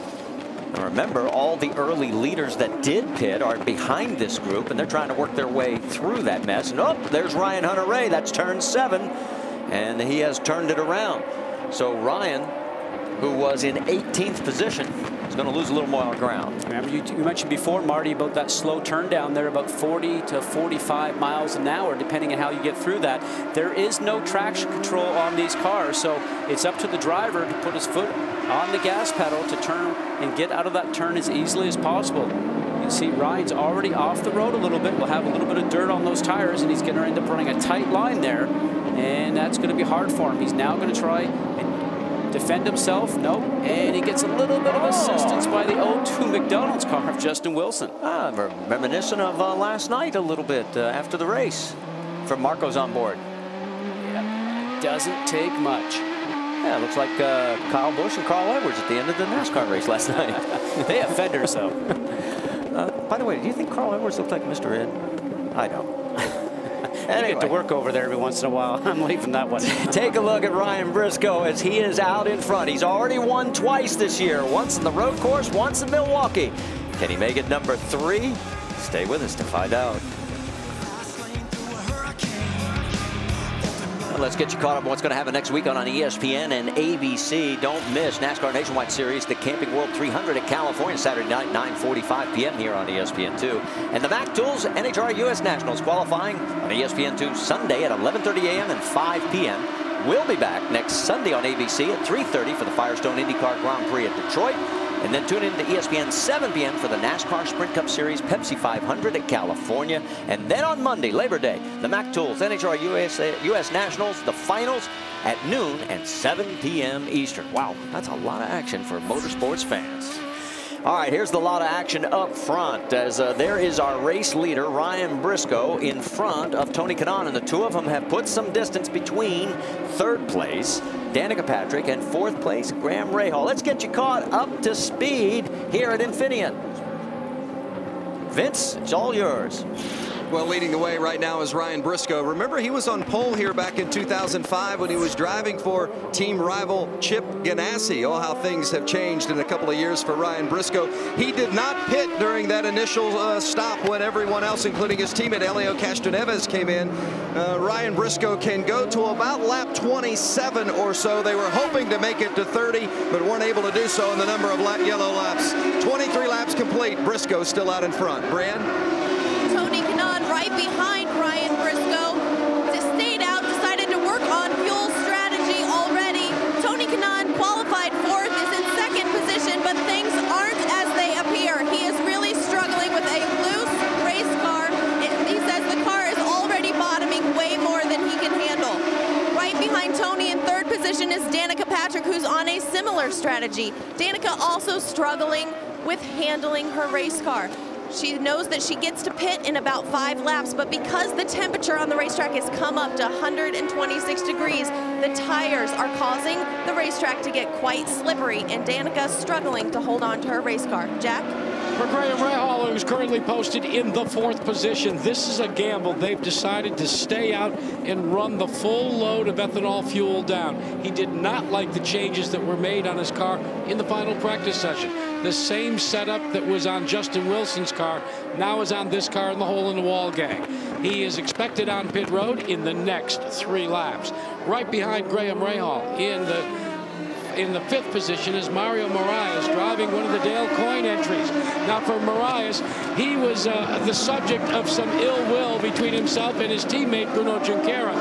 And remember, all the early leaders that did pit are behind this group, and they're trying to work their way through that mess. And oh, there's Ryan Hunter-Reay. That's turn 7, and he has turned it around. So Ryan, who was in 18th position, is going to lose a little more ground. Remember, you mentioned before, Marty, about that slow turn down there, about 40 to 45 miles an hour, depending on how you get through that. There is no traction control on these cars, so it's up to the driver to put his foot on the gas pedal to turn and get out of that turn as easily as possible. You can see Ryan's already off the road a little bit. We'll have a little bit of dirt on those tires, and he's going to end up running a tight line there, and that's going to be hard for him. He's now going to try and defend himself. Nope. And he gets a little bit of assistance by the 02 McDonald's car of Justin Wilson. Reminiscent of last night a little bit after the race from Marco's on board. Yeah, doesn't take much. Yeah, it looks like Kyle Busch and Carl Edwards at the end of the NASCAR race last night. They have fenders, though. By the way, do you think Carl Edwards looked like Mr. Ed? I don't. Anyway. You get to work over there every once in a while. I'm leaving that one. Take a look at Ryan Briscoe as he is out in front. He's already won twice this year. Once in the road course, once in Milwaukee. Can he make it number 3? Stay with us to find out. Let's get you caught up on what's going to happen next week on ESPN and ABC. Don't miss NASCAR Nationwide Series, the Camping World 300 at California, Saturday night, 9:45 p.m. here on ESPN2. And the Mac Tools NHRA U.S. Nationals qualifying on ESPN2 Sunday at 11:30 a.m. and 5 p.m. We'll be back next Sunday on ABC at 3:30 for the Firestone IndyCar Grand Prix at Detroit. And then tune in to ESPN 7 p.m. for the NASCAR Sprint Cup Series Pepsi 500 at California. And then on Monday, Labor Day, the Mac Tools NHRA U.S. Nationals, the finals at noon and 7 p.m. Eastern. Wow, that's a lot of action for motorsports fans. All right, here's the lot of action up front as there is our race leader, Ryan Briscoe, in front of Tony Kanaan. And the two of them have put some distance between third place, Danica Patrick, and fourth place, Graham Rahal. Let's get you caught up to speed here at Infineon. Vince, it's all yours. Well, leading the way right now is Ryan Briscoe. Remember, he was on pole here back in 2005 when he was driving for team rival Chip Ganassi. Oh, how things have changed in a couple of years for Ryan Briscoe. He did not pit during that initial stop when everyone else, including his teammate Helio Castroneves, came in. Ryan Briscoe can go to about lap 27 or so. They were hoping to make it to 30, but weren't able to do so in the number of yellow laps. 23 laps complete. Briscoe still out in front. Brian? Tony Kanaan right behind Ryan Briscoe. Just stayed out, decided to work on fuel strategy already. Tony Kanaan qualified fourth, is in second position, but things aren't as they appear. He is really struggling with a loose race car. He says the car is already bottoming way more than he can handle. Right behind Tony in third position is Danica Patrick, who's on a similar strategy. Danica also struggling with handling her race car. She knows that she gets to pit in about 5 laps, but because the temperature on the racetrack has come up to 126 degrees, the tires are causing the racetrack to get quite slippery, and Danica struggling to hold on to her race car. Jack? For Graham Rahal, who's currently posted in the 4th position, this is a gamble. They've decided to stay out and run the full load of ethanol fuel down. He did not like the changes that were made on his car in the final practice session. The same setup that was on Justin Wilson's car now is on this car in the hole-in-the-wall gang. He is expected on pit road in the next 3 laps. Right behind Graham Rahal in the 5th position is Mario Mirage, driving one of the Dale Coyne entries. Now for Mirage, he was the subject of some ill will between himself and his teammate Bruno Junqueira.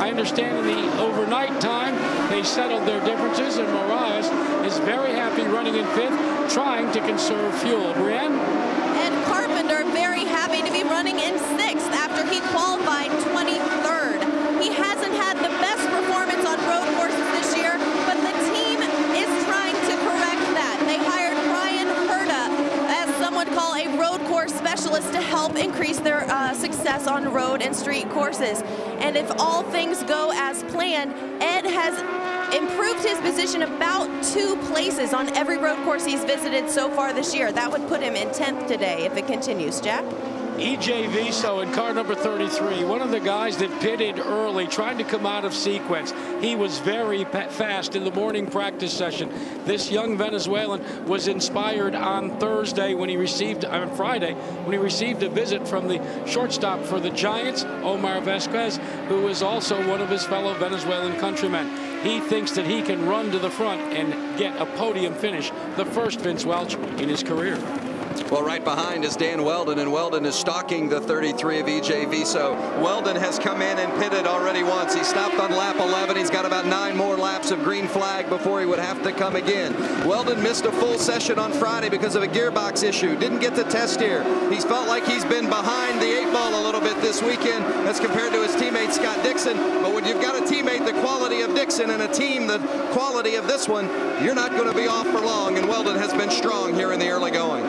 I understand in the overnight time they settled their differences, and Mirage is very happy running in 5th, trying to conserve fuel. Brienne? And Carpenter very happy to be running in 6th after he qualified 23rd. He hasn't had the best performance on road courses this year, but the team is trying to correct that. They hired Brian Herta, as some would call a road course specialist, to help increase their success on road and street courses. And if all things go as planned, Ed has improved his position about 2 places on every road course he's visited so far this year. That would put him in 10th today if it continues. Jack? E.J. Viso in car number 33, one of the guys that pitted early, trying to come out of sequence. He was very fast in the morning practice session. This young Venezuelan was inspired on Friday when he received a visit from the shortstop for the Giants, Omar Vazquez, who is also one of his fellow Venezuelan countrymen. He thinks that he can run to the front and get a podium finish, the first Vince Welch in his career. Well, right behind is Dan Weldon, and Weldon is stalking the 33 of E.J. Viso. Weldon has come in and pitted already once. He stopped on lap 11. He's got about 9 more laps of green flag before he would have to come again. Weldon missed a full session on Friday because of a gearbox issue. Didn't get to test here. He's felt like he's been behind the 8 ball a little bit this weekend as compared to his teammate Scott Dixon. But when you've got a teammate the quality of Dixon and a team the quality of this one, you're not going to be off for long, and Weldon has been strong here in the early going.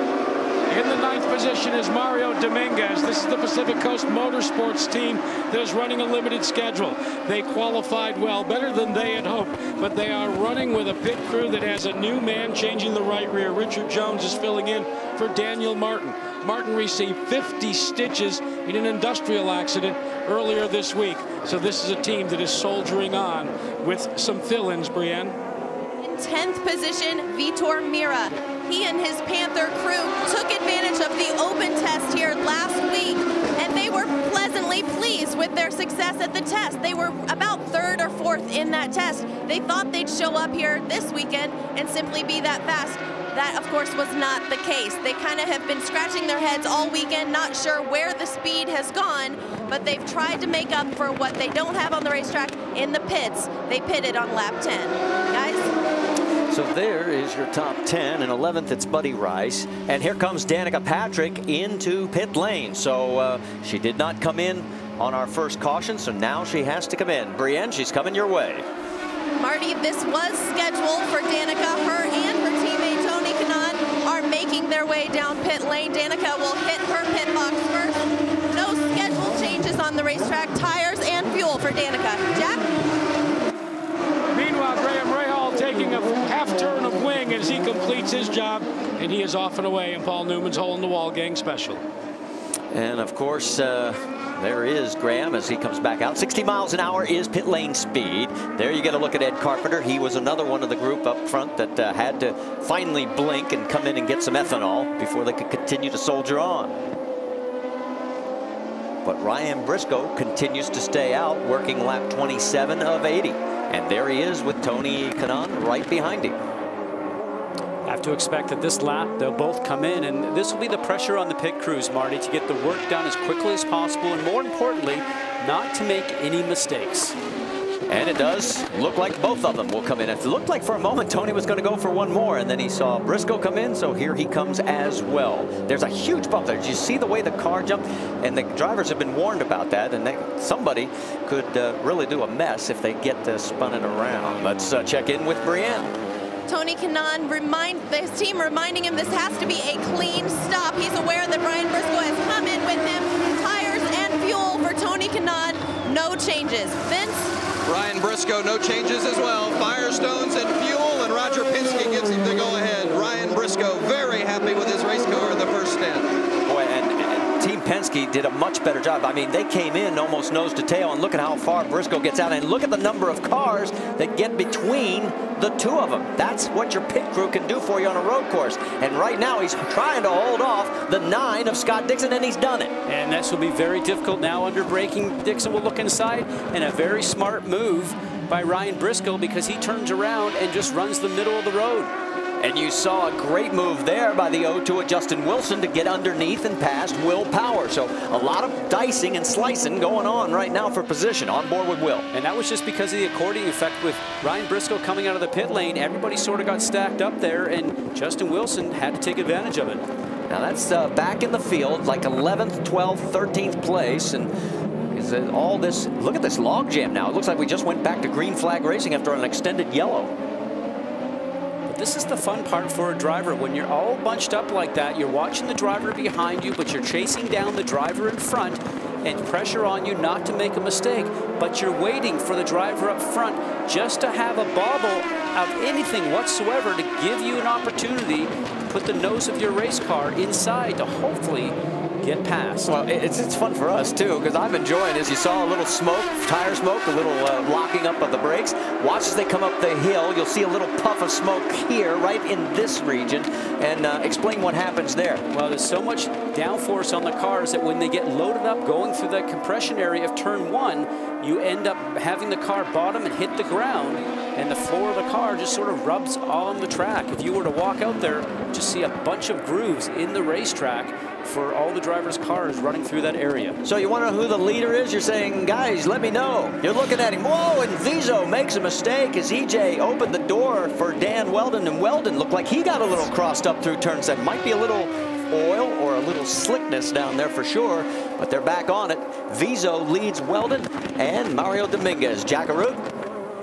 In the 9th position is Mario Dominguez. This is the Pacific Coast Motorsports team that is running a limited schedule. They qualified well, better than they had hoped, but they are running with a pit crew that has a new man changing the right rear. Richard Jones is filling in for Daniel Martin. Martin received 50 stitches in an industrial accident earlier this week. So this is a team that is soldiering on with some fill-ins, Brienne. In 10th position, Vitor Mira. He and his Panther crew took advantage of the open test here last week, and they were pleasantly pleased with their success at the test. They were about 3rd or 4th in that test. They thought they'd show up here this weekend and simply be that fast. That, of course, was not the case. They kind of have been scratching their heads all weekend, not sure where the speed has gone, but they've tried to make up for what they don't have on the racetrack in the pits. They pitted on lap 10. Guys? So there is your top 10. In 11th, it's Buddy Rice. And here comes Danica Patrick into pit lane. So she did not come in on our first caution, so now she has to come in. Brienne, she's coming your way. Marty, this was scheduled for Danica. Her and her teammate Tony Kanaan are making their way down pit lane. Danica will hit her pit box first. No schedule changes on the racetrack. Tires and fuel for Danica. Jack? Meanwhile, Graham Rahal taking a half turn of wing as he completes his job, and he is off and away in Paul Newman's hole in the wall gang special. And of course, there is Graham as he comes back out. 60 miles an hour is pit lane speed. There you get a look at Ed Carpenter. He was another one of the group up front that had to finally blink and come in and get some ethanol before they could continue to soldier on. But Ryan Briscoe continues to stay out, working lap 27 of 80. And there he is with Tony Kanaan right behind him. Have to expect that this lap they'll both come in, and this will be the pressure on the pit crews, Marty, to get the work done as quickly as possible, and more importantly, not to make any mistakes. And it does look like both of them will come in. It looked like for a moment Tony was going to go for one more, and then he saw Briscoe come in, so here he comes as well. There's a huge bump there. Did you see the way the car jumped? And the drivers have been warned about that, and somebody could really do a mess if they get spun it around. Let's check in with Brienne. Tony Kanaan his team reminding him this has to be a clean stop. He's aware that Ryan Briscoe has come in with him. Tires and fuel for Tony Kanaan. No changes. Vince? Ryan Briscoe, no changes as well. Firestones and fuel, and Roger Penske gives him the go-ahead. Ryan Briscoe very happy with his race car in the first stint. Boy, and Team Penske did a much better job. I mean, they came in almost nose to tail, and look at how far Briscoe gets out, and look at the number of cars that get between the two of them. That's what your pit crew can do for you on a road course. And right now he's trying to hold off the 9 of Scott Dixon, and he's done it. And this will be very difficult now under braking. Dixon will look inside, and a very smart move by Ryan Briscoe, because he turns around and just runs the middle of the road. And you saw a great move there by the 02 of Justin Wilson to get underneath and past Will Power. So a lot of dicing and slicing going on right now for position on board with Will. And that was just because of the accordion effect with Ryan Briscoe coming out of the pit lane. Everybody sort of got stacked up there, and Justin Wilson had to take advantage of it. Now that's back in the field, like 11th, 12th, 13th place. And all this, look at this log jam now. It looks like we just went back to green flag racing after an extended yellow. This is the fun part for a driver. When you're all bunched up like that, you're watching the driver behind you, but you're chasing down the driver in front, and pressure on you not to make a mistake, but you're waiting for the driver up front just to have a bobble of anything whatsoever to give you an opportunity to put the nose of your race car inside to hopefully get past. Well, it's fun for us too, because I'm enjoying, as you saw, a little smoke, tire smoke, a little locking up of the brakes. Watch as they come up the hill. You'll see a little puff of smoke here, right in this region, and explain what happens there. Well, there's so much downforce on the cars that when they get loaded up going through that compression area of turn 1, you end up having the car bottom and hit the ground, and the floor of the car just sort of rubs on the track. If you were to walk out there, just see a bunch of grooves in the racetrack for all the drivers' cars running through that area. So you want to know who the leader is? You're saying, guys, let me know. You're looking at him. Whoa, and Vizo makes a mistake as EJ opened the door for Dan Weldon, and Weldon looked like he got a little crossed up through turn 7. Might be a little oil or a little slickness down there for sure, but they're back on it. Vizo leads Weldon and Mario Dominguez. Jackaroo.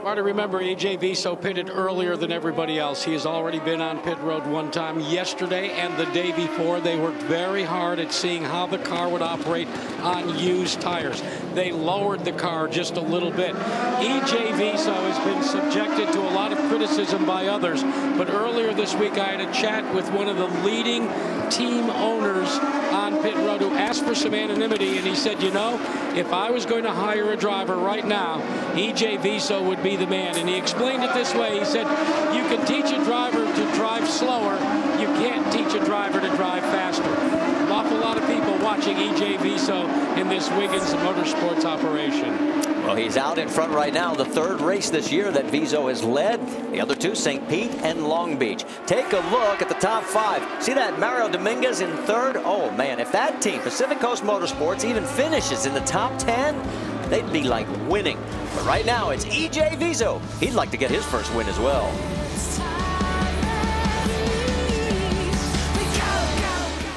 Hard to remember, AJ Viso pitted earlier than everybody else. He has already been on pit road one time yesterday and the day before. They worked very hard at seeing how the car would operate on used tires. They lowered the car just a little bit. AJ Viso has been subjected to a lot of criticism by others, but earlier this week I had a chat with one of the leading team owners on pit road who asked for some anonymity, and he said, you know, if I was going to hire a driver right now, EJ Viso would be the man. And he explained it this way. He said, you can teach a driver to drive slower, you can't teach a driver to drive faster. An awful lot of people watching EJ Viso in this Wiggins Motorsports operation. Well, he's out in front right now. The 3rd race this year that Vizo has led. The other 2, St. Pete and Long Beach. Take a look at the top 5. See that Mario Dominguez in 3rd? Oh, man, if that team, Pacific Coast Motorsports, even finishes in the top 10, they'd be like winning. But right now, it's EJ Vizo. He'd like to get his first win as well.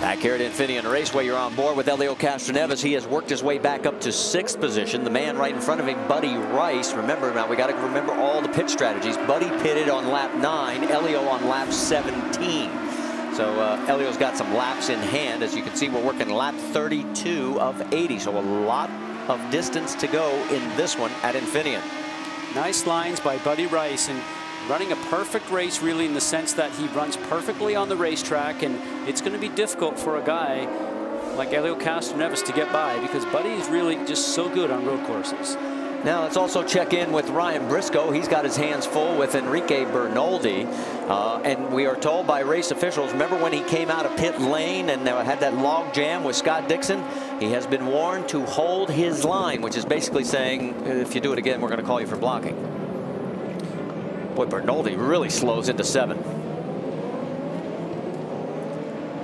Back here at Infineon Raceway, you're on board with Elio Castroneves. He has worked his way back up to 6th position. The man right in front of him, Buddy Rice. Remember now, we got to remember all the pit strategies. Buddy pitted on lap 9, Elio on lap 17. So Elio's got some laps in hand. As you can see, we're working lap 32 of 80. So a lot of distance to go in this one at Infineon. Nice lines by Buddy Rice, and running a perfect race, really, in the sense that he runs perfectly on the racetrack, and it's going to be difficult for a guy like Elio Castroneves to get by, because Buddy is really just so good on road courses. Now let's also check in with Ryan Briscoe. He's got his hands full with Enrique Bernoldi. And we are told by race officials, remember when he came out of pit lane and had that log jam with Scott Dixon? He has been warned to hold his line, which is basically saying, if you do it again, we're going to call you for blocking. Boy, Bernoldi really slows into 7.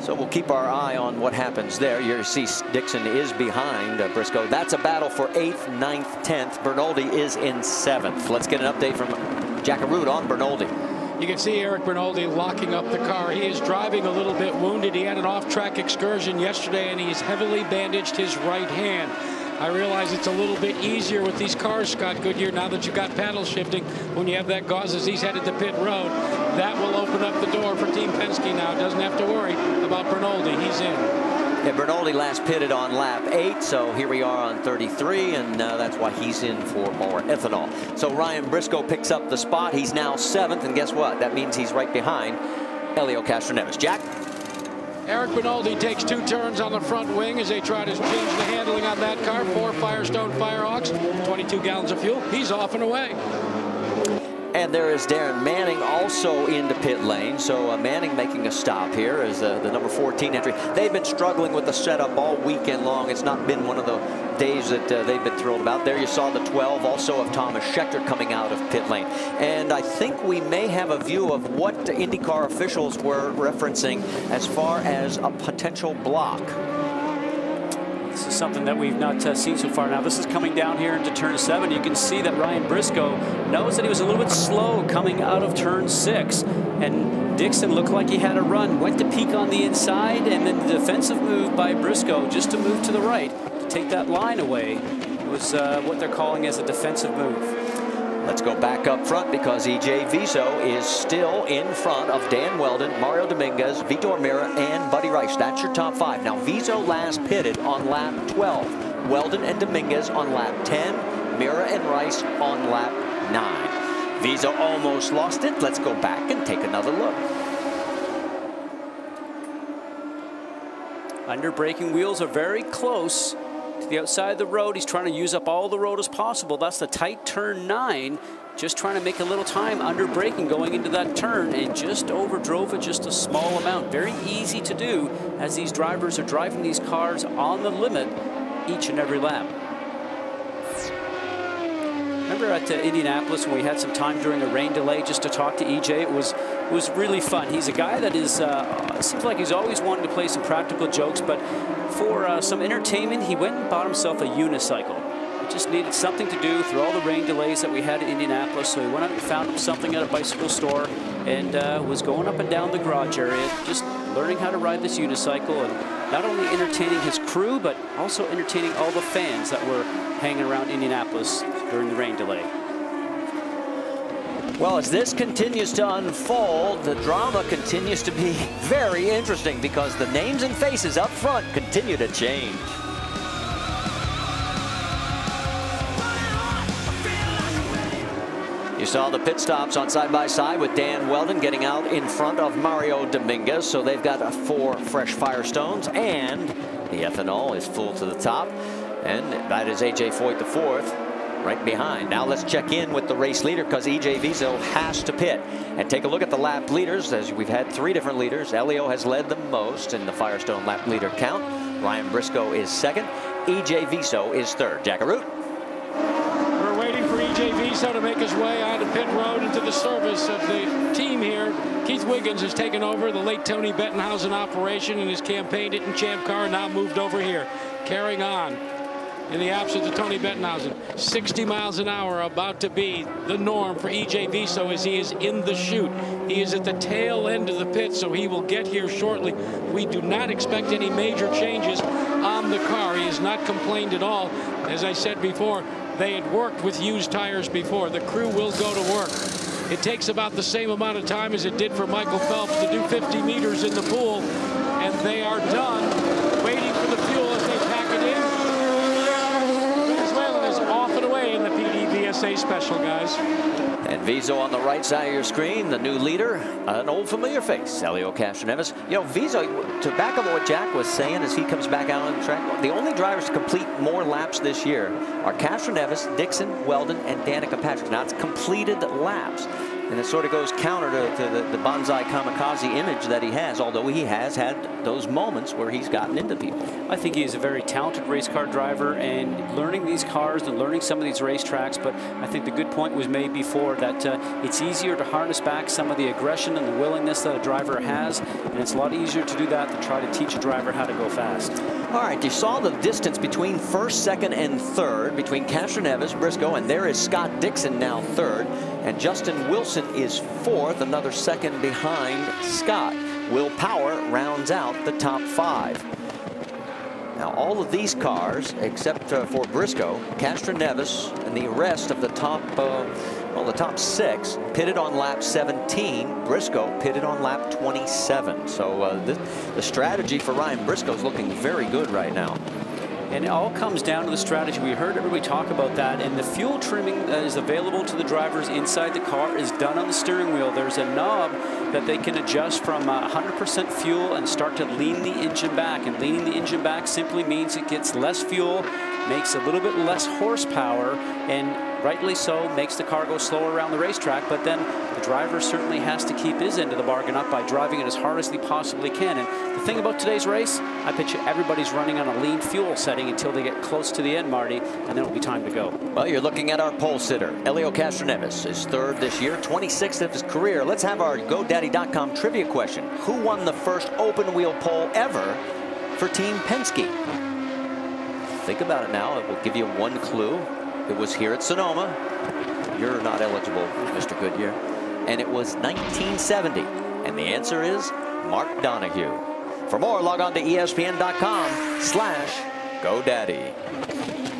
So we'll keep our eye on what happens there. You see Dixon is behind Briscoe. That's a battle for 8th, 9th, 10th. Bernoldi is in 7th. Let's get an update from Jackaroo on Bernoldi. You can see Eric Bernoldi locking up the car. He is driving a little bit wounded. He had an off-track excursion yesterday, and he's heavily bandaged his right hand. I realize it's a little bit easier with these cars, Scott Goodyear, now that you've got paddle shifting. When you have that gauze as he's headed to pit road, that will open up the door for Team Penske now. Doesn't have to worry about Bernoldi. He's in. Yeah, Bernoldi last pitted on lap 8, so here we are on 33, and that's why he's in for more ethanol. So Ryan Briscoe picks up the spot. He's now 7th, and guess what? That means he's right behind Elio Castroneves. Jack? Eric Benoldi takes 2 turns on the front wing as they try to change the handling on that car. 4 Firestone Firehawks, 22 gallons of fuel. He's off and away. And there is Darren Manning also into pit lane. So Manning making a stop here as the number 14 entry. They've been struggling with the setup all weekend long. It's not been one of the days that they've been thrilled about. There you saw the 12 also of Thomas Schechter coming out of pit lane. And I think we may have a view of what the IndyCar officials were referencing as far as a potential block. This is something that we've not seen so far. Now this is coming down here into turn 7. You can see that Ryan Briscoe knows that he was a little bit slow coming out of turn 6. And Dixon looked like he had a run, went to peek on the inside, and then the defensive move by Briscoe just to move to the right, to take that line away. It was what they're calling as a defensive move. Let's go back up front because E.J. Viso is still in front of Dan Weldon, Mario Dominguez, Vitor Meira, and Buddy Rice. That's your top 5. Now, Viso last pitted on lap 12. Weldon and Dominguez on lap 10. Meira and Rice on lap 9. Viso almost lost it. Let's go back and take another look. Under braking wheels are very close to the outside of the road. He's trying to use up all the road as possible. That's the tight turn 9. Just trying to make a little time under braking going into that turn, and just overdrove it just a small amount. Very easy to do as these drivers are driving these cars on the limit each and every lap. Remember at Indianapolis when we had some time during a rain delay just to talk to EJ? It was really fun. He's a guy that is seems like he's always wanted to play some practical jokes, but for some entertainment, he went and bought himself a unicycle. He just needed something to do through all the rain delays that we had in Indianapolis, so he went out and found him something at a bicycle store and was going up and down the garage area, just learning how to ride this unicycle, and not only entertaining his crew, but also entertaining all the fans that were hanging around Indianapolis during the rain delay. Well, as this continues to unfold, the drama continues to be very interesting because the names and faces up front continue to change. You saw the pit stops on side-by-side with Dan Weldon getting out in front of Mario Dominguez, so they've got 4 fresh Firestones, and the ethanol is full to the top, and that is A.J. Foyt the 4th. Right behind. Now let's check in with the race leader because E.J. Viso has to pit. And take a look at the lap leaders, as we've had 3 different leaders. Elio has led the most in the Firestone lap leader count. Ryan Briscoe is 2nd. E.J. Viso is 3rd. Jackaroo. We're waiting for E.J. Viso to make his way onto pit road into the service of the team here. Keith Wiggins has taken over the late Tony Bettenhausen operation and has campaigned it in Champ Car, now moved over here. Carrying on. In the absence of Tony Bettenhausen, 60 miles an hour about to be the norm for E.J. Viso as he is in the chute. He is at the tail end of the pit, so he will get here shortly. We do not expect any major changes on the car. He has not complained at all. As I said before, they had worked with used tires before. The crew will go to work. It takes about the same amount of time as it did for Michael Phelps to do 50 meters in the pool, and they are done waiting for the fuel as they pack it in. Off and away in the PDVSA special, guys. And Viso on the right side of your screen, the new leader, an old familiar face, Elio Castroneves. You know, Viso, to back up what Jack was saying as he comes back out on the track, the only drivers to complete more laps this year are Castroneves, Dixon, Weldon, and Danica Patrick. Now, it's completed laps. And it sort of goes counter to the bonsai kamikaze image that he has, although he has had those moments where he's gotten into people. I think he's a very talented race car driver and learning these cars and learning some of these racetracks, but I think the good point was made before that it's easier to harness back some of the aggression and the willingness that a driver has, and it's a lot easier to do that than try to teach a driver how to go fast. All right, you saw the distance between 1st, 2nd, and 3rd, between Castroneves, Briscoe, and there is Scott Dixon now 3rd, and Justin Wilson is 4th, another 2nd behind Scott. Will Power rounds out the top 5. Now all of these cars, except for Briscoe, Castroneves, and the rest of the top, the top 6, pitted on lap 17. Briscoe pitted on lap 27. So the strategy for Ryan Briscoe is looking very good right now. And it all comes down to the strategy. We heard everybody talk about that, and the fuel trimming that is available to the drivers inside the car is done on the steering wheel. There's a knob that they can adjust from 100% fuel and start to lean the engine back. And leaning the engine back simply means it gets less fuel, makes a little bit less horsepower, and rightly so, makes the car go slower around the racetrack. But then the driver certainly has to keep his end of the bargain up by driving it as hard as he possibly can. And the thing about today's race, I bet you everybody's running on a lean fuel setting until they get close to the end, Marty, and then it'll be time to go. Well, you're looking at our pole sitter. Elio Castroneves is third this year, 26th of his career. Let's have our GoDaddy.com trivia question. Who won the first open wheel pole ever for Team Penske? Think about it now. It will give you one clue. It was here at Sonoma. You're not eligible, Mr. Goodyear. And it was 1970. And the answer is Mark Donohue. For more, log on to ESPN.com/GoDaddy.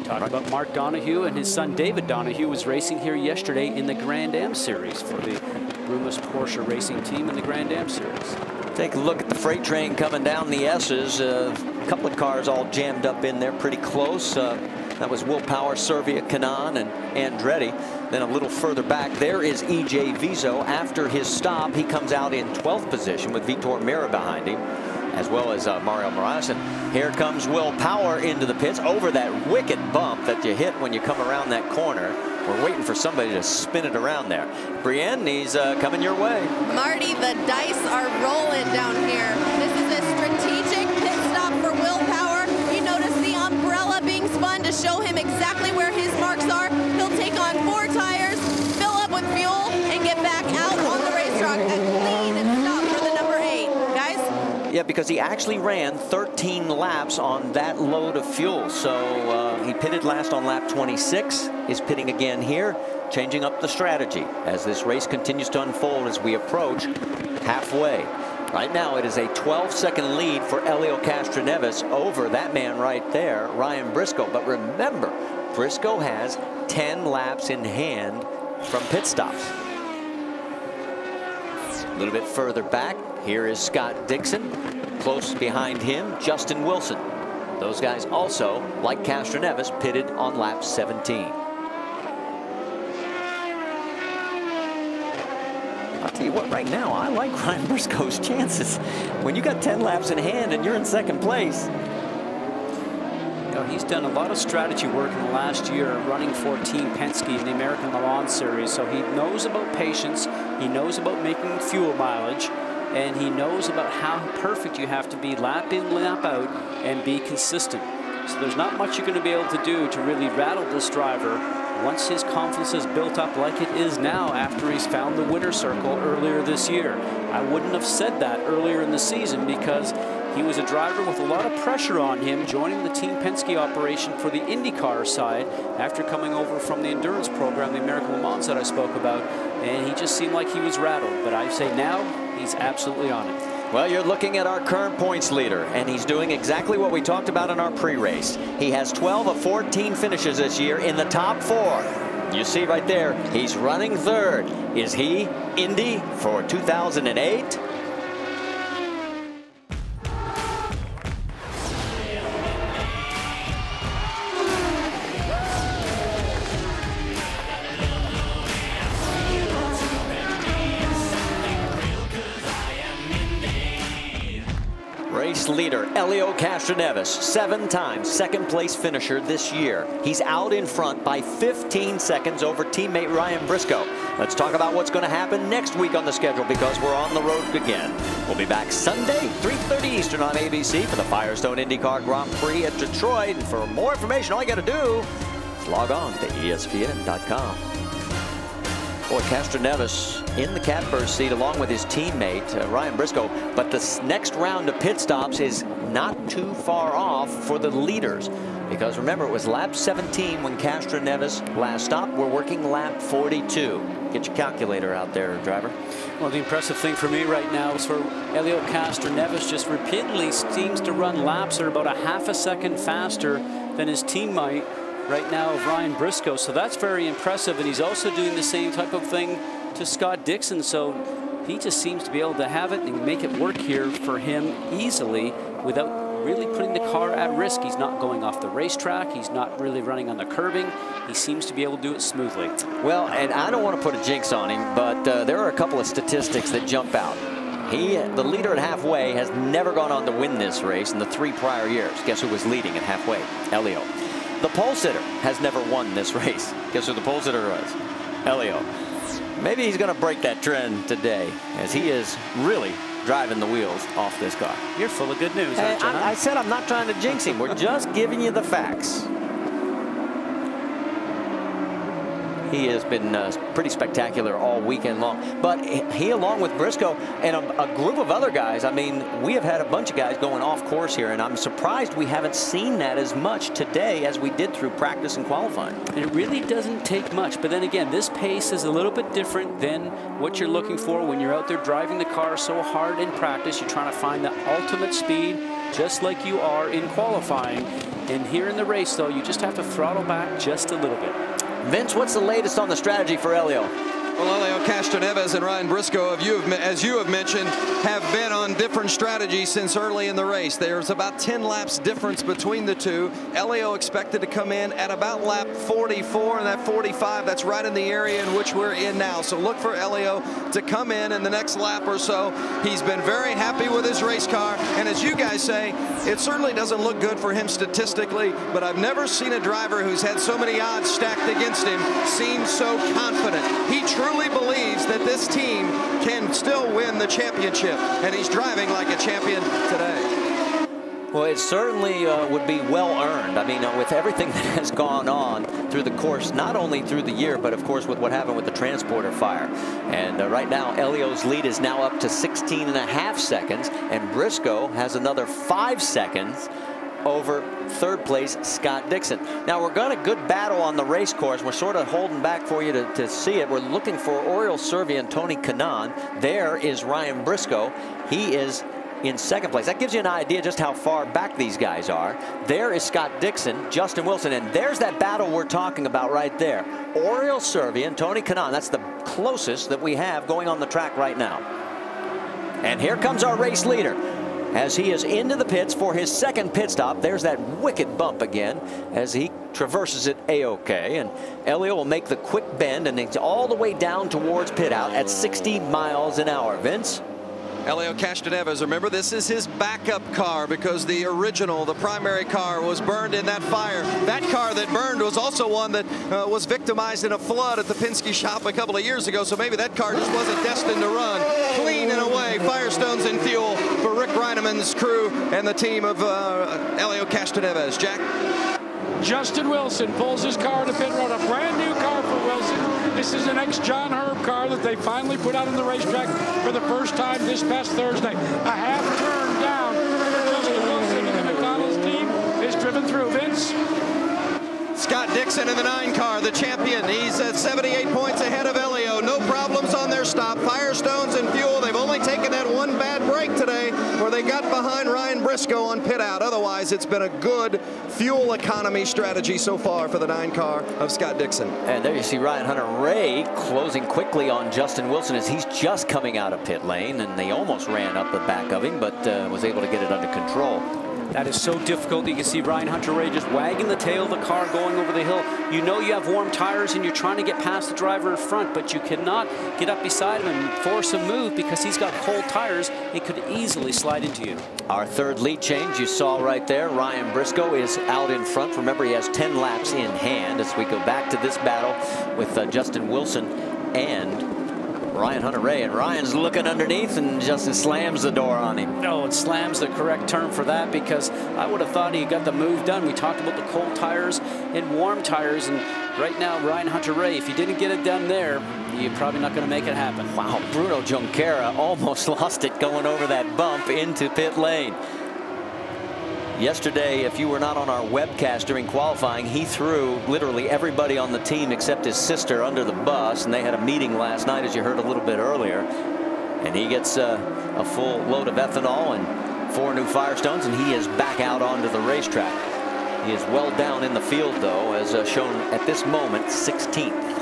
Talking about Mark Donohue, and his son David Donohue was racing here yesterday in the Grand Am Series for the Rumus Porsche racing team in the Grand Am Series. Take a look at the freight train coming down the S's. A couple of cars all jammed up in there pretty close. That was Will Power, Servia, Kanaan, and Andretti. Then a little further back, there is E.J. Vizo. After his stop, he comes out in 12th position with Vitor Mira behind him, as well as Mario Moraes. And here comes Will Power into the pits over that wicked bump that you hit when you come around that corner. We're waiting for somebody to spin it around there. Brienne, he's coming your way. Marty, the dice are rolling down here. This is a strategic pit stop for Will Power. You notice the umbrella being spun to show him exactly where his marks are. He'll take on 4 tires, fill up with fuel, and get back out on the racetrack. A clean stop for the number 8. Guys? Yeah, because he actually ran 13 laps on that load of fuel. So he pitted last on lap 26, is pitting again here, changing up the strategy as this race continues to unfold as we approach halfway. Right now, it is a 12-second lead for Elio Castroneves over that man right there, Ryan Briscoe. But remember, Briscoe has 10 laps in hand from pit stops. A little bit further back, here is Scott Dixon. Close behind him, Justin Wilson. Those guys also, like Castroneves, pitted on lap 17. I'll tell you what, right now, I like Ryan Briscoe's chances. When you got 10 laps in hand and you're in second place. You know, he's done a lot of strategy work in the last year running for Team Penske in the American Le Mans Series. So he knows about patience, he knows about making fuel mileage, and he knows about how perfect you have to be lap in, lap out, and be consistent. So there's not much you're going to be able to do to really rattle this driver once his confidence is built up like it is now after he's found the winner's circle earlier this year. I wouldn't have said that earlier in the season because he was a driver with a lot of pressure on him joining the Team Penske operation for the IndyCar side after coming over from the endurance program, the American Le Mans that I spoke about, and he just seemed like he was rattled. But I say now, he's absolutely on it. Well, you're looking at our current points leader, and he's doing exactly what we talked about in our pre-race. He has 12 of 14 finishes this year in the top 4. You see right there, he's running third. Is he Indy for 2008? Race leader Elio Castroneves, 7-time second place finisher this year. He's out in front by 15 seconds over teammate Ryan Briscoe. Let's talk about what's going to happen next week on the schedule because we're on the road again. We'll be back Sunday, 3:30 Eastern on ABC for the Firestone IndyCar Grand Prix at Detroit. And for more information, all you got to do is log on to ESPN.com. Boy, Castroneves in the catbird seat along with his teammate, Ryan Briscoe. But this next round of pit stops is not too far off for the leaders. Because remember, it was lap 17 when Castroneves last stopped. We're working lap 42. Get your calculator out there, driver. Well, the impressive thing for me right now is for Elio Castroneves just repeatedly seems to run laps that are about a half a second faster than his teammate right now of Ryan Briscoe. So that's very impressive. And he's also doing the same type of thing to Scott Dixon. So he just seems to be able to have it and make it work here for him easily without really putting the car at risk. He's not going off the racetrack. He's not really running on the curbing. He seems to be able to do it smoothly. Well, and I don't want to put a jinx on him, but there are a couple of statistics that jump out. He, the leader at halfway, has never gone on to win this race in the 3 prior years. Guess who was leading at halfway? Elio. The pole sitter has never won this race. Guess who the pole sitter was? Elio. Maybe he's going to break that trend today, as he is really driving the wheels off this car. You're full of good news, aren't you? I said I'm not trying to jinx him. We're just giving you the facts. He has been pretty spectacular all weekend long. But he, along with Briscoe and a group of other guys, I mean, we have had a bunch of guys going off course here, and I'm surprised we haven't seen that as much today as we did through practice and qualifying. And it really doesn't take much. But then again, this pace is a little bit different than what you're looking for when you're out there driving the car so hard in practice. You're trying to find the ultimate speed, just like you are in qualifying. And here in the race, though, you just have to throttle back just a little bit. Vince, what's the latest on the strategy for Elio? Well, Elio Castroneves and Ryan Briscoe, as you have mentioned, have been on different strategies since early in the race. There's about 10 laps difference between the two. Elio expected to come in at about lap 44, and that 45, that's right in the area in which we're in now. So look for Elio to come in the next lap or so. He's been very happy with his race car, and as you guys say, it certainly doesn't look good for him statistically, but I've never seen a driver who's had so many odds stacked against him seem so confident. He truly believes that this team can still win the championship, and he's driving like a champion today. Well, it certainly would be well earned. I mean, with everything that has gone on through the course, not only through the year, but of course with what happened with the transporter fire. And right now, Elio's lead is now up to 16.5 seconds, and Briscoe has another 5 seconds over third place Scott Dixon. Now we're going a good battle on the race course. We're sort of holding back for you to see it. We're looking for Oriol Servia and Tony Kanaan. There is Ryan Briscoe. He is in second place. That gives you an idea just how far back these guys are. There is Scott Dixon, Justin Wilson, and there's that battle we're talking about right there. Oriol Servia and Tony Kanaan. That's the closest that we have going on the track right now. And here comes our race leader as he is into the pits for his second pit stop. There's that wicked bump again as he traverses it A-OK, and Elio will make the quick bend and it's all the way down towards pit out at 60 miles an hour. Vince? Elio Castroneves, remember, this is his backup car because the original, the primary car, was burned in that fire. That car that burned was also one that was victimized in a flood at the Penske shop a couple of years ago, so maybe that car just wasn't destined to run. Clean and away, Firestones and fuel for Rick Reinemann's crew and the team of Elio Castroneves. Jack? Justin Wilson pulls his car to pit road, a brand new car for Wilson. This is an ex-John Herb car that they finally put out on the racetrack for the first time this past Thursday. A half turn down. Justin Wilson and the McDonald's team is driven through. Vince? Scott Dixon in the 9 car, the champion. He's at 78 points ahead of Elio. No problems on their stop. Firestones and fuel. They've only taken that one bad break today where they got behind Ryan Briscoe on pit out. Otherwise, it's been a good fuel economy strategy so far for the 9 car of Scott Dixon. And there you see Ryan Hunter-Reay closing quickly on Justin Wilson as he's just coming out of pit lane, and they almost ran up the back of him, but was able to get it under control. That is so difficult. You can see Ryan Hunter-Reay just wagging the tail of the car going over the hill. You know you have warm tires and you're trying to get past the driver in front, but you cannot get up beside him and force a move because he's got cold tires. It could easily slide into you. Our third lead change you saw right there. Ryan Briscoe is out in front. Remember, he has 10 laps in hand as we go back to this battle with Justin Wilson and Ryan Hunter-Reay, and Ryan's looking underneath and Justin slams the door on him. No, it slams the correct term for that because I would have thought he got the move done. We talked about the cold tires and warm tires, and right now Ryan Hunter-Reay, if you didn't get it done there, you're probably not going to make it happen. Wow, Bruno Junqueira almost lost it going over that bump into pit lane. Yesterday, if you were not on our webcast during qualifying, he threw literally everybody on the team except his sister under the bus, and they had a meeting last night, as you heard a little bit earlier. And he gets a full load of ethanol and 4 new Firestones, and he is back out onto the racetrack. He is well down in the field, though, as shown at this moment, 16th.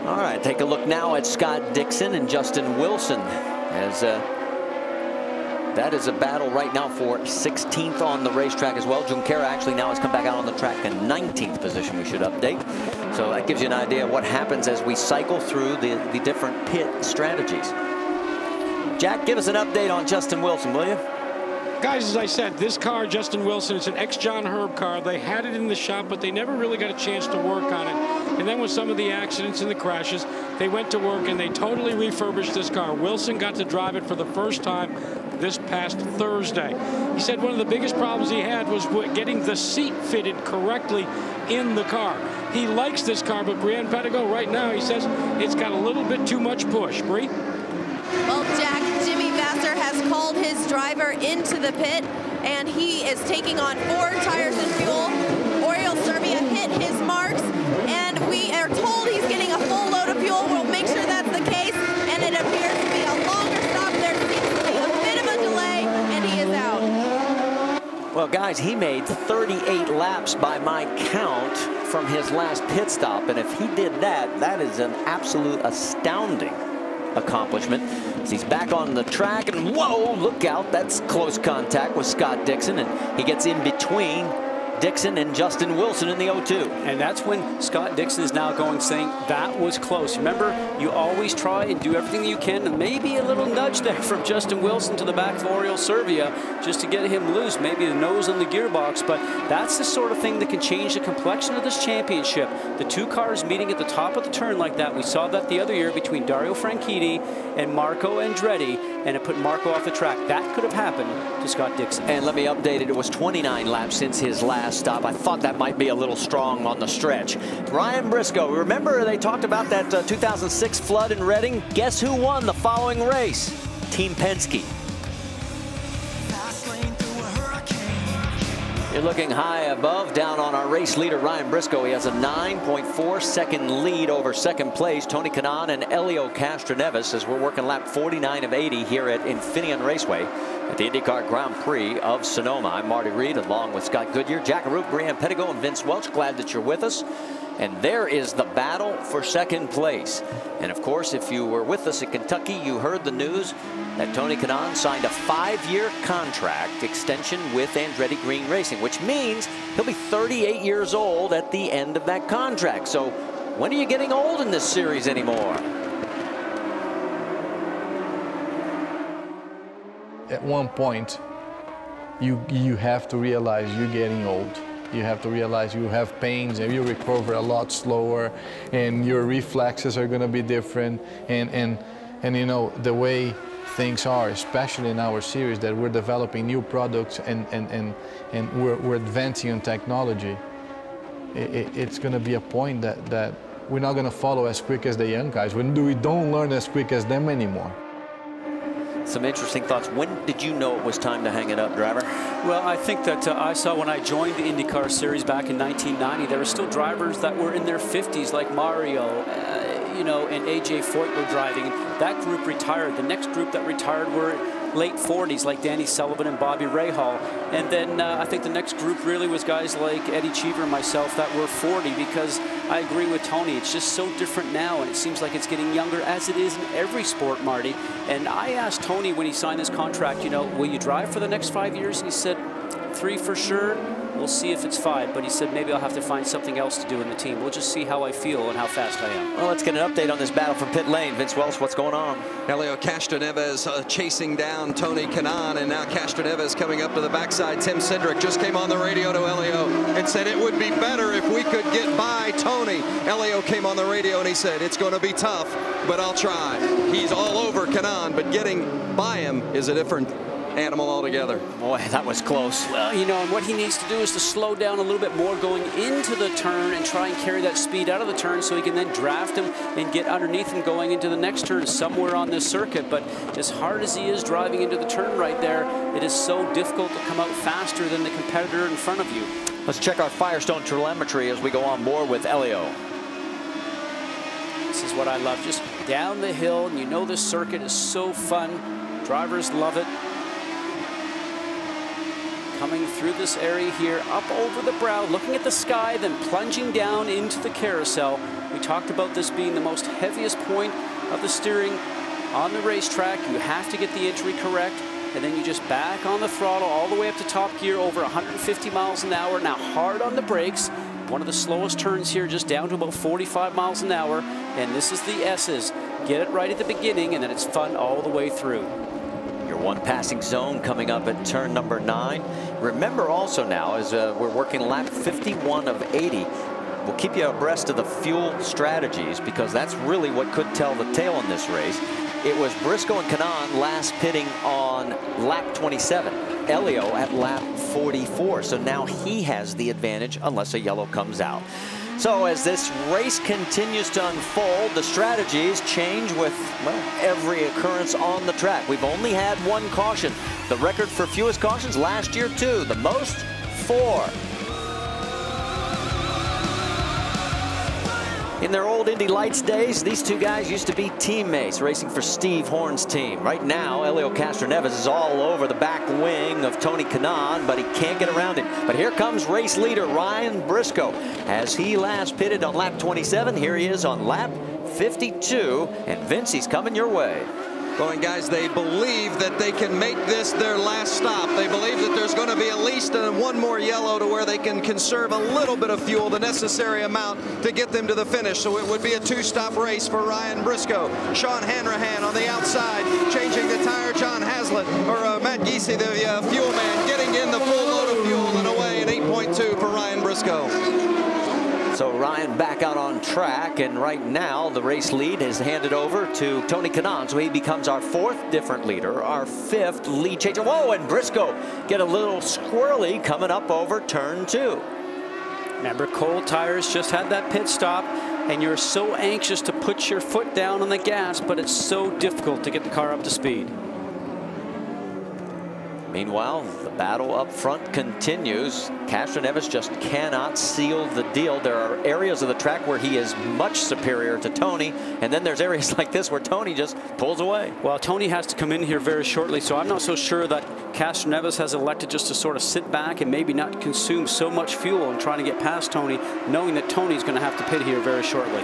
All right, take a look now at Scott Dixon and Justin Wilson as That is a battle right now for 16th on the racetrack as well. Junqueira actually now has come back out on the track in 19th position, we should update. So that gives you an idea of what happens as we cycle through the different pit strategies. Jack, give us an update on Justin Wilson, will you? Guys, as I said, this car, Justin Wilson, it's an ex-John Herb car. They had it in the shop, but they never really got a chance to work on it. And then with some of the accidents and the crashes, they went to work and they totally refurbished this car. Wilson got to drive it for the first time this past Thursday. He said one of the biggest problems he had was getting the seat fitted correctly in the car. He likes this car, but Brianne Pedigo right now, he says it's got a little bit too much push. Bree? Well, Jack, Jimmy Vasser has called his driver into the pit, and he is taking on 4 tires and fuel. Oriol Servia hit his marks, and we are told he's getting a full load of fuel. We'll make sure that's the case, and it appears to be a longer stop. There seems to be a bit of a delay, and he is out. Well, guys, he made 38 laps by my count from his last pit stop, and if he did that, that is an absolute astounding accomplishment. He's back on the track, and whoa, look out, that's close contact with Scott Dixon, and he gets in between Dixon and Justin Wilson in the 0-2. And that's when Scott Dixon is now going, saying that was close. Remember, you always try and do everything you can, and maybe a little nudge there from Justin Wilson to the back of Oriol Servia just to get him loose, maybe the nose on the gearbox, but that's the sort of thing that can change the complexion of this championship. The 2 cars meeting at the top of the turn like that. We saw that the other year between Dario Franchitti and Marco Andretti, and it put Marco off the track. That could have happened to Scott Dixon. And let me update it. It was 29 laps since his last stop. I thought that might be a little strong on the stretch. Ryan Briscoe, remember they talked about that 2006 flood in Reading? Guess who won the following race? Team Penske. You're looking high above, down on our race leader, Ryan Briscoe. He has a 9.4 second lead over second place, Tony Kanaan and Helio Castroneves, as we're working lap 49 of 80 here at Infineon Raceway at the IndyCar Grand Prix of Sonoma. I'm Marty Reed, along with Scott Goodyear, Jack Arute, Brianne Pedigo, and Vince Welch. Glad that you're with us. And there is the battle for second place. And of course, if you were with us at Kentucky, you heard the news that Tony Kanaan signed a 5-year contract extension with Andretti Green Racing, which means he'll be 38 years old at the end of that contract. So when are you getting old in this series anymore? At one point, you have to realize you're getting old. You have to realize you have pains and you recover a lot slower, and your reflexes are going to be different. And you know, the way things are, especially in our series, that we're developing new products and we're advancing in technology, it's going to be a point that we're not going to follow as quick as the young guys. We don't learn as quick as them anymore. Some interesting thoughts. When did you know it was time to hang it up, driver? Well, I think that I saw when I joined the IndyCar series back in 1990, there were still drivers that were in their 50s, like Mario, you know, and AJ Foyt were driving. That group retired. The next group that retired were late 40s, like Danny Sullivan and Bobby Rahal. And then I think the next group really was guys like Eddie Cheever and myself that were 40, because I agree with Tony. It's just so different now, and it seems like it's getting younger, as it is in every sport, Marty. And I asked Tony when he signed his contract, you know, will you drive for the next 5 years? And he said, 3 for sure. We'll see if it's 5, but he said maybe I'll have to find something else to do in the team. We'll just see how I feel and how fast I am. Well, let's get an update on this battle from pit lane. Vince Welch, what's going on? Helio Castroneves chasing down Tony Kanaan, and now Castroneves coming up to the backside. Tim Cindric just came on the radio to Helio and said it would be better if we could get by Tony. Helio came on the radio and he said it's going to be tough, but I'll try. He's all over Kanaan, but getting by him is a different animal altogether. Boy, that was close. Well, you know, and what he needs to do is to slow down a little bit more going into the turn and try and carry that speed out of the turn so he can then draft him and get underneath him going into the next turn somewhere on this circuit. But as hard as he is driving into the turn right there, it is so difficult to come out faster than the competitor in front of you. Let's check our Firestone telemetry as we go on board with Helio. This is what I love, just down the hill, and you know this circuit is so fun. Drivers love it. Coming through this area here, up over the brow, looking at the sky, then plunging down into the carousel. We talked about this being the most heaviest point of the steering on the racetrack. You have to get the entry correct. and then you just back on the throttle all the way up to top gear over 150 miles an hour. Now hard on the brakes. One of the slowest turns here, just down to about 45 miles an hour. And this is the S's. Get it right at the beginning, and then it's fun all the way through. Your one passing zone coming up at turn number 9. Remember also now, as we're working lap 51 of 80, we'll keep you abreast of the fuel strategies, because that's really what could tell the tale in this race. It was Briscoe and Kanaan last pitting on lap 27. Elio at lap 44. So now he has the advantage unless a yellow comes out. So as this race continues to unfold, the strategies change with, well, every occurrence on the track. We've only had one caution. The record for fewest cautions last year, 2. The most, 4. In their old Indy Lights days, these two guys used to be teammates, racing for Steve Horn's team. Right now, Elio Castroneves is all over the back wing of Tony Kanaan, but he can't get around him. But here comes race leader Ryan Briscoe. As he last pitted on lap 27, here he is on lap 52. And Vince, he's coming your way. Well, and guys, they believe that they can make this their last stop. They believe that there's going to be at least one more yellow to where they can conserve a little bit of fuel, the necessary amount to get them to the finish. So it would be a 2-stop race for Ryan Briscoe. Sean Hanrahan on the outside, changing the tire. John Haslett, or Matt Giese, the fuel man, getting in the full load of fuel and away, an 8.2 for Ryan Briscoe. So Ryan back out on track, and right now the race lead is handed over to Tony Kanaan. So he becomes our 4th different leader, our 5th lead changer. Whoa, and Briscoe get a little squirrely coming up over turn 2. Remember, cold tires, just had that pit stop, and you're so anxious to put your foot down on the gas, but it's so difficult to get the car up to speed. Meanwhile, the battle up front continues. Castroneves just cannot seal the deal. There are areas of the track where he is much superior to Tony, and then there's areas like this where Tony just pulls away. Well, Tony has to come in here very shortly, so I'm not so sure that Castroneves has elected just to sort of sit back and maybe not consume so much fuel and trying to get past Tony, knowing that Tony's going to have to pit here very shortly.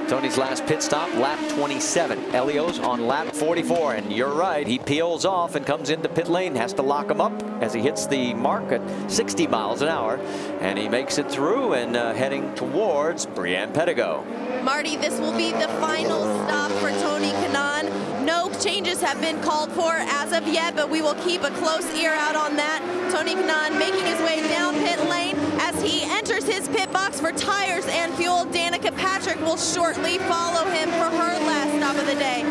Tony's last pit stop, lap 27. Elio's on lap 44, and you're right, he peels off and comes into pit lane, has to lock him up as he hits the mark at 60 miles an hour, and he makes it through and heading towards Brianne Pettigo. Marty, this will be the final stop for Tony Kanaan. No changes have been called for as of yet, but we will keep a close ear out on that. Tony Kanaan making his way down pit lane as he enters his pit box for tires and fuel. Danica Patrick will shortly follow him for her last stop of the day.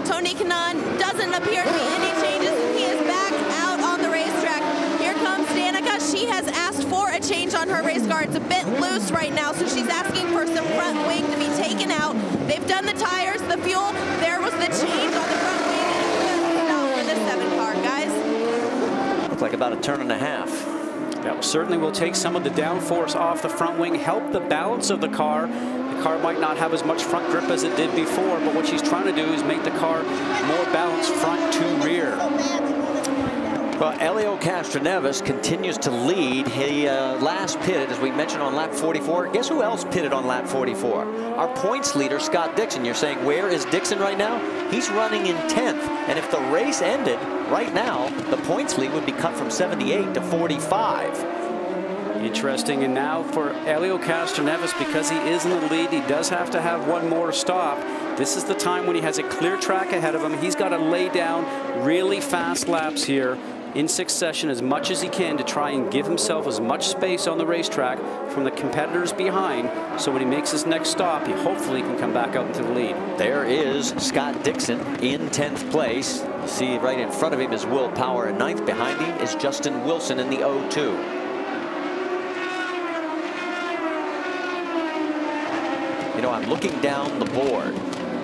Tony Kanaan doesn't appear to be any changes. He is back out on the racetrack. Here comes Danica. She has asked for a change on her race car. It's a bit loose right now, so she's asking for some front wing to be taken out. They've done the tires, the fuel. There was the change on the front wing, and a good stop for the 7 car, guys. Looks like about a turn and a half. That certainly will take some of the downforce off the front wing, help the balance of the car. The car might not have as much front grip as it did before, but what she's trying to do is make the car more balanced front to rear. Well, Elio Castroneves continues to lead. He last pitted, as we mentioned, on lap 44. Guess who else pitted on lap 44? Our points leader, Scott Dixon. You're saying, where is Dixon right now? He's running in 10th. And if the race ended right now, the points lead would be cut from 78 to 45. Interesting. And now for Elio Castroneves, because he is in the lead, he does have to have one more stop. This is the time when he has a clear track ahead of him. He's got to lay down really fast laps here in succession as much as he can to try and give himself as much space on the racetrack from the competitors behind, so when he makes his next stop, he hopefully can come back out into the lead. There is Scott Dixon in 10th place. You see right in front of him is Will Power in 9th. Behind him is Justin Wilson in the 02. You know, I'm looking down the board,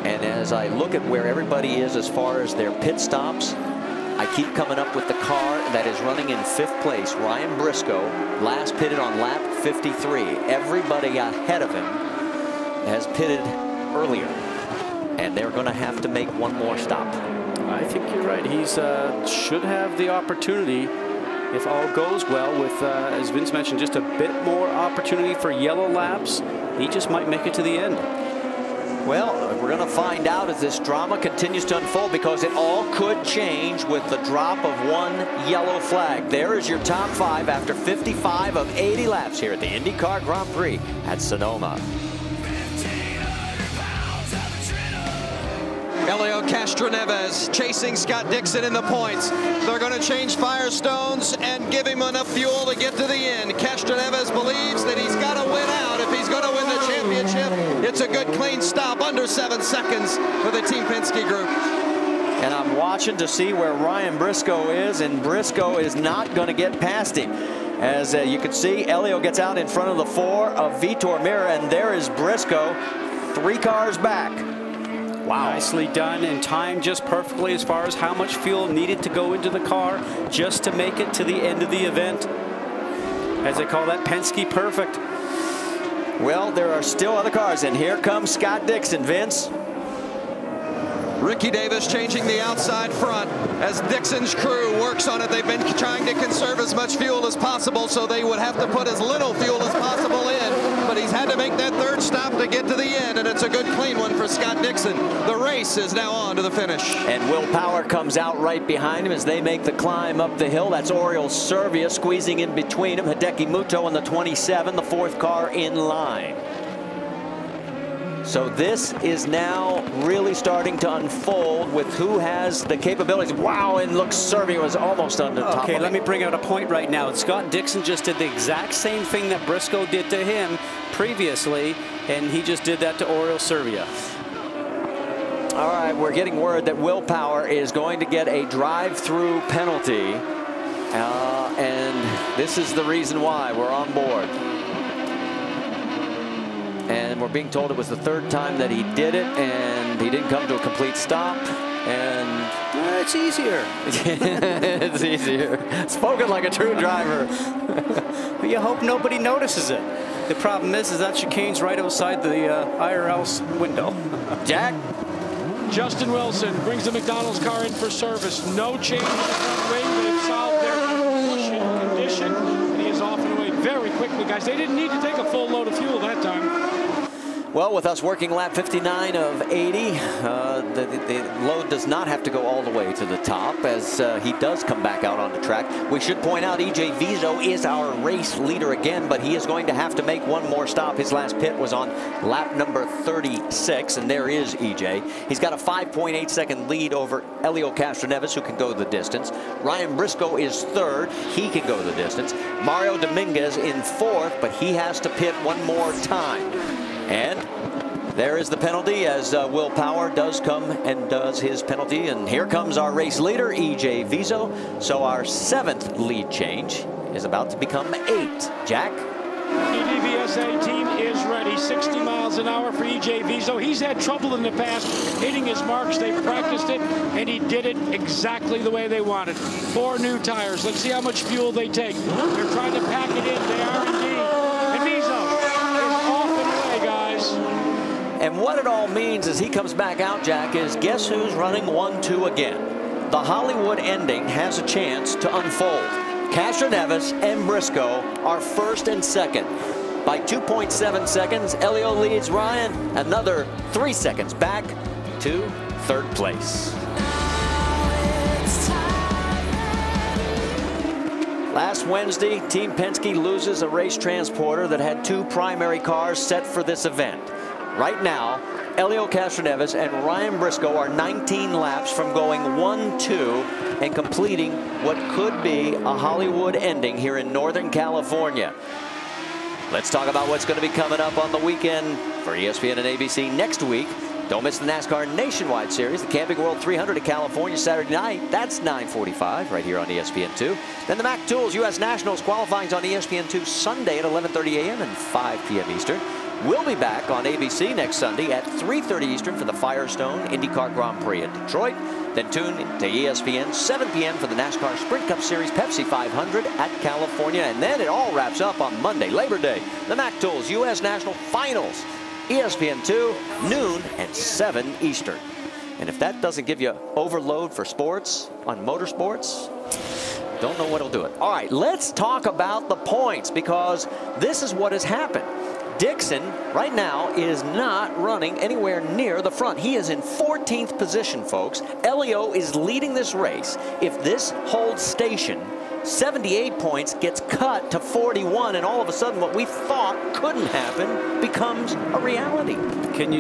and as I look at where everybody is as far as their pit stops, I keep coming up with the car that is running in 5th place. Ryan Briscoe last pitted on lap 53. Everybody ahead of him has pitted earlier, and they're going to have to make one more stop. I think you're right. He's should have the opportunity, if all goes well, with, as Vince mentioned, just a bit more opportunity for yellow laps. He just might make it to the end. Well, we're going to find out as this drama continues to unfold, because it all could change with the drop of one yellow flag. There is your top 5 after 55 of 80 laps here at the IndyCar Grand Prix at Sonoma. Helio Castroneves chasing Scott Dixon in the points. They're going to change Firestones and give him enough fuel to get to the end. Castroneves believes that he's got to win out if he's going to win the championship. It's a good clean stop, under 7 seconds for the Team Penske group. And I'm watching to see where Ryan Briscoe is, and Briscoe is not going to get past him. As you can see, Helio gets out in front of the 4 of Vitor Meira, and there is Briscoe, 3 cars back. Wow. Nicely done, and timed just perfectly as far as how much fuel needed to go into the car just to make it to the end of the event. As they call that, Penske perfect. Well, there are still other cars, and here comes Scott Dixon, Vince. Ricky Davis changing the outside front as Dixon's crew works on it. They've been trying to conserve as much fuel as possible, so they would have to put as little fuel as possible in. But he's had to make that 3rd stop to get to the end, and it's a good clean one for Scott Dixon. The race is now on to the finish. And Will Power comes out right behind him as they make the climb up the hill. That's Oriol Servia squeezing in between him. Hideki Muto on the 27, the 4th car in line. So this is now really starting to unfold with who has the capabilities. Wow, and look, Servia was almost on the top. Okay, let me bring out a point right now. Scott Dixon just did the exact same thing that Briscoe did to him previously, and he just did that to Oriol Servia. All right, we're getting word that Will Power is going to get a drive-through penalty, and this is the reason why we're on board. And we're being told it was the 3rd time that he did it, and he didn't come to a complete stop. And it's easier. It's easier. Spoken like a true driver. You hope nobody notices it. The problem is that chicane's right outside the IRL's window. Jack? Justin Wilson brings the McDonald's car in for service. No change in the front wing. They've solved their cushion condition, and he is off and away very quickly, guys. They didn't need to take a full load of fuel that time. Well, with us working lap 59 of 80, the load does not have to go all the way to the top as he does come back out on the track. We should point out EJ Viso is our race leader again, but he is going to have to make one more stop. His last pit was on lap number 36, and there is EJ. He's got a 5.8-second lead over Helio Castroneves, who can go the distance. Ryan Briscoe is 3rd. He can go the distance. Mario Dominguez in 4th, but he has to pit one more time. And there is the penalty as Will Power does come and does his penalty. And here comes our race leader, EJ Viso. So our 7th lead change is about to become 8. Jack? The DVSA team is ready. 60 miles an hour for EJ Viso. He's had trouble in the past hitting his marks. They practiced it, and he did it exactly the way they wanted. 4 new tires. Let's see how much fuel they take. They're trying to pack it in. They are indeed. And Viso is off and away, guys. And what it all means as he comes back out, Jack, is guess who's running 1-2 again? The Hollywood ending has a chance to unfold. Castroneves and Briscoe are 1st and 2nd. By 2.7 seconds, Helio leads Ryan another 3 seconds back to 3rd place. Last Wednesday, Team Penske loses a race transporter that had 2 primary cars set for this event. Right now, Helio Castroneves and Ryan Briscoe are 19 laps from going 1-2 and completing what could be a Hollywood ending here in Northern California. Let's talk about what's going to be coming up on the weekend for ESPN and ABC next week. Don't miss the NASCAR Nationwide Series, the Camping World 300 at California Saturday night. That's 9:45 right here on ESPN2. Then the Mac Tools U.S. Nationals qualifying on ESPN2 Sunday at 11:30 a.m. and 5 p.m. Eastern. We'll be back on ABC next Sunday at 3:30 Eastern for the Firestone IndyCar Grand Prix in Detroit. Then tune to ESPN 7 p.m. for the NASCAR Sprint Cup Series Pepsi 500 at California. And then it all wraps up on Monday, Labor Day. The Mac Tools U.S. National Finals. ESPN2, noon and 7 Eastern. And if that doesn't give you overload for sports on motorsports, don't know what'll do it. All right, let's talk about the points because this is what has happened. Dixon right now is not running anywhere near the front. He is in 14th position, folks. Elio is leading this race. If this holds station, 78 points gets cut to 41, and all of a sudden what we thought couldn't happen becomes a reality. Can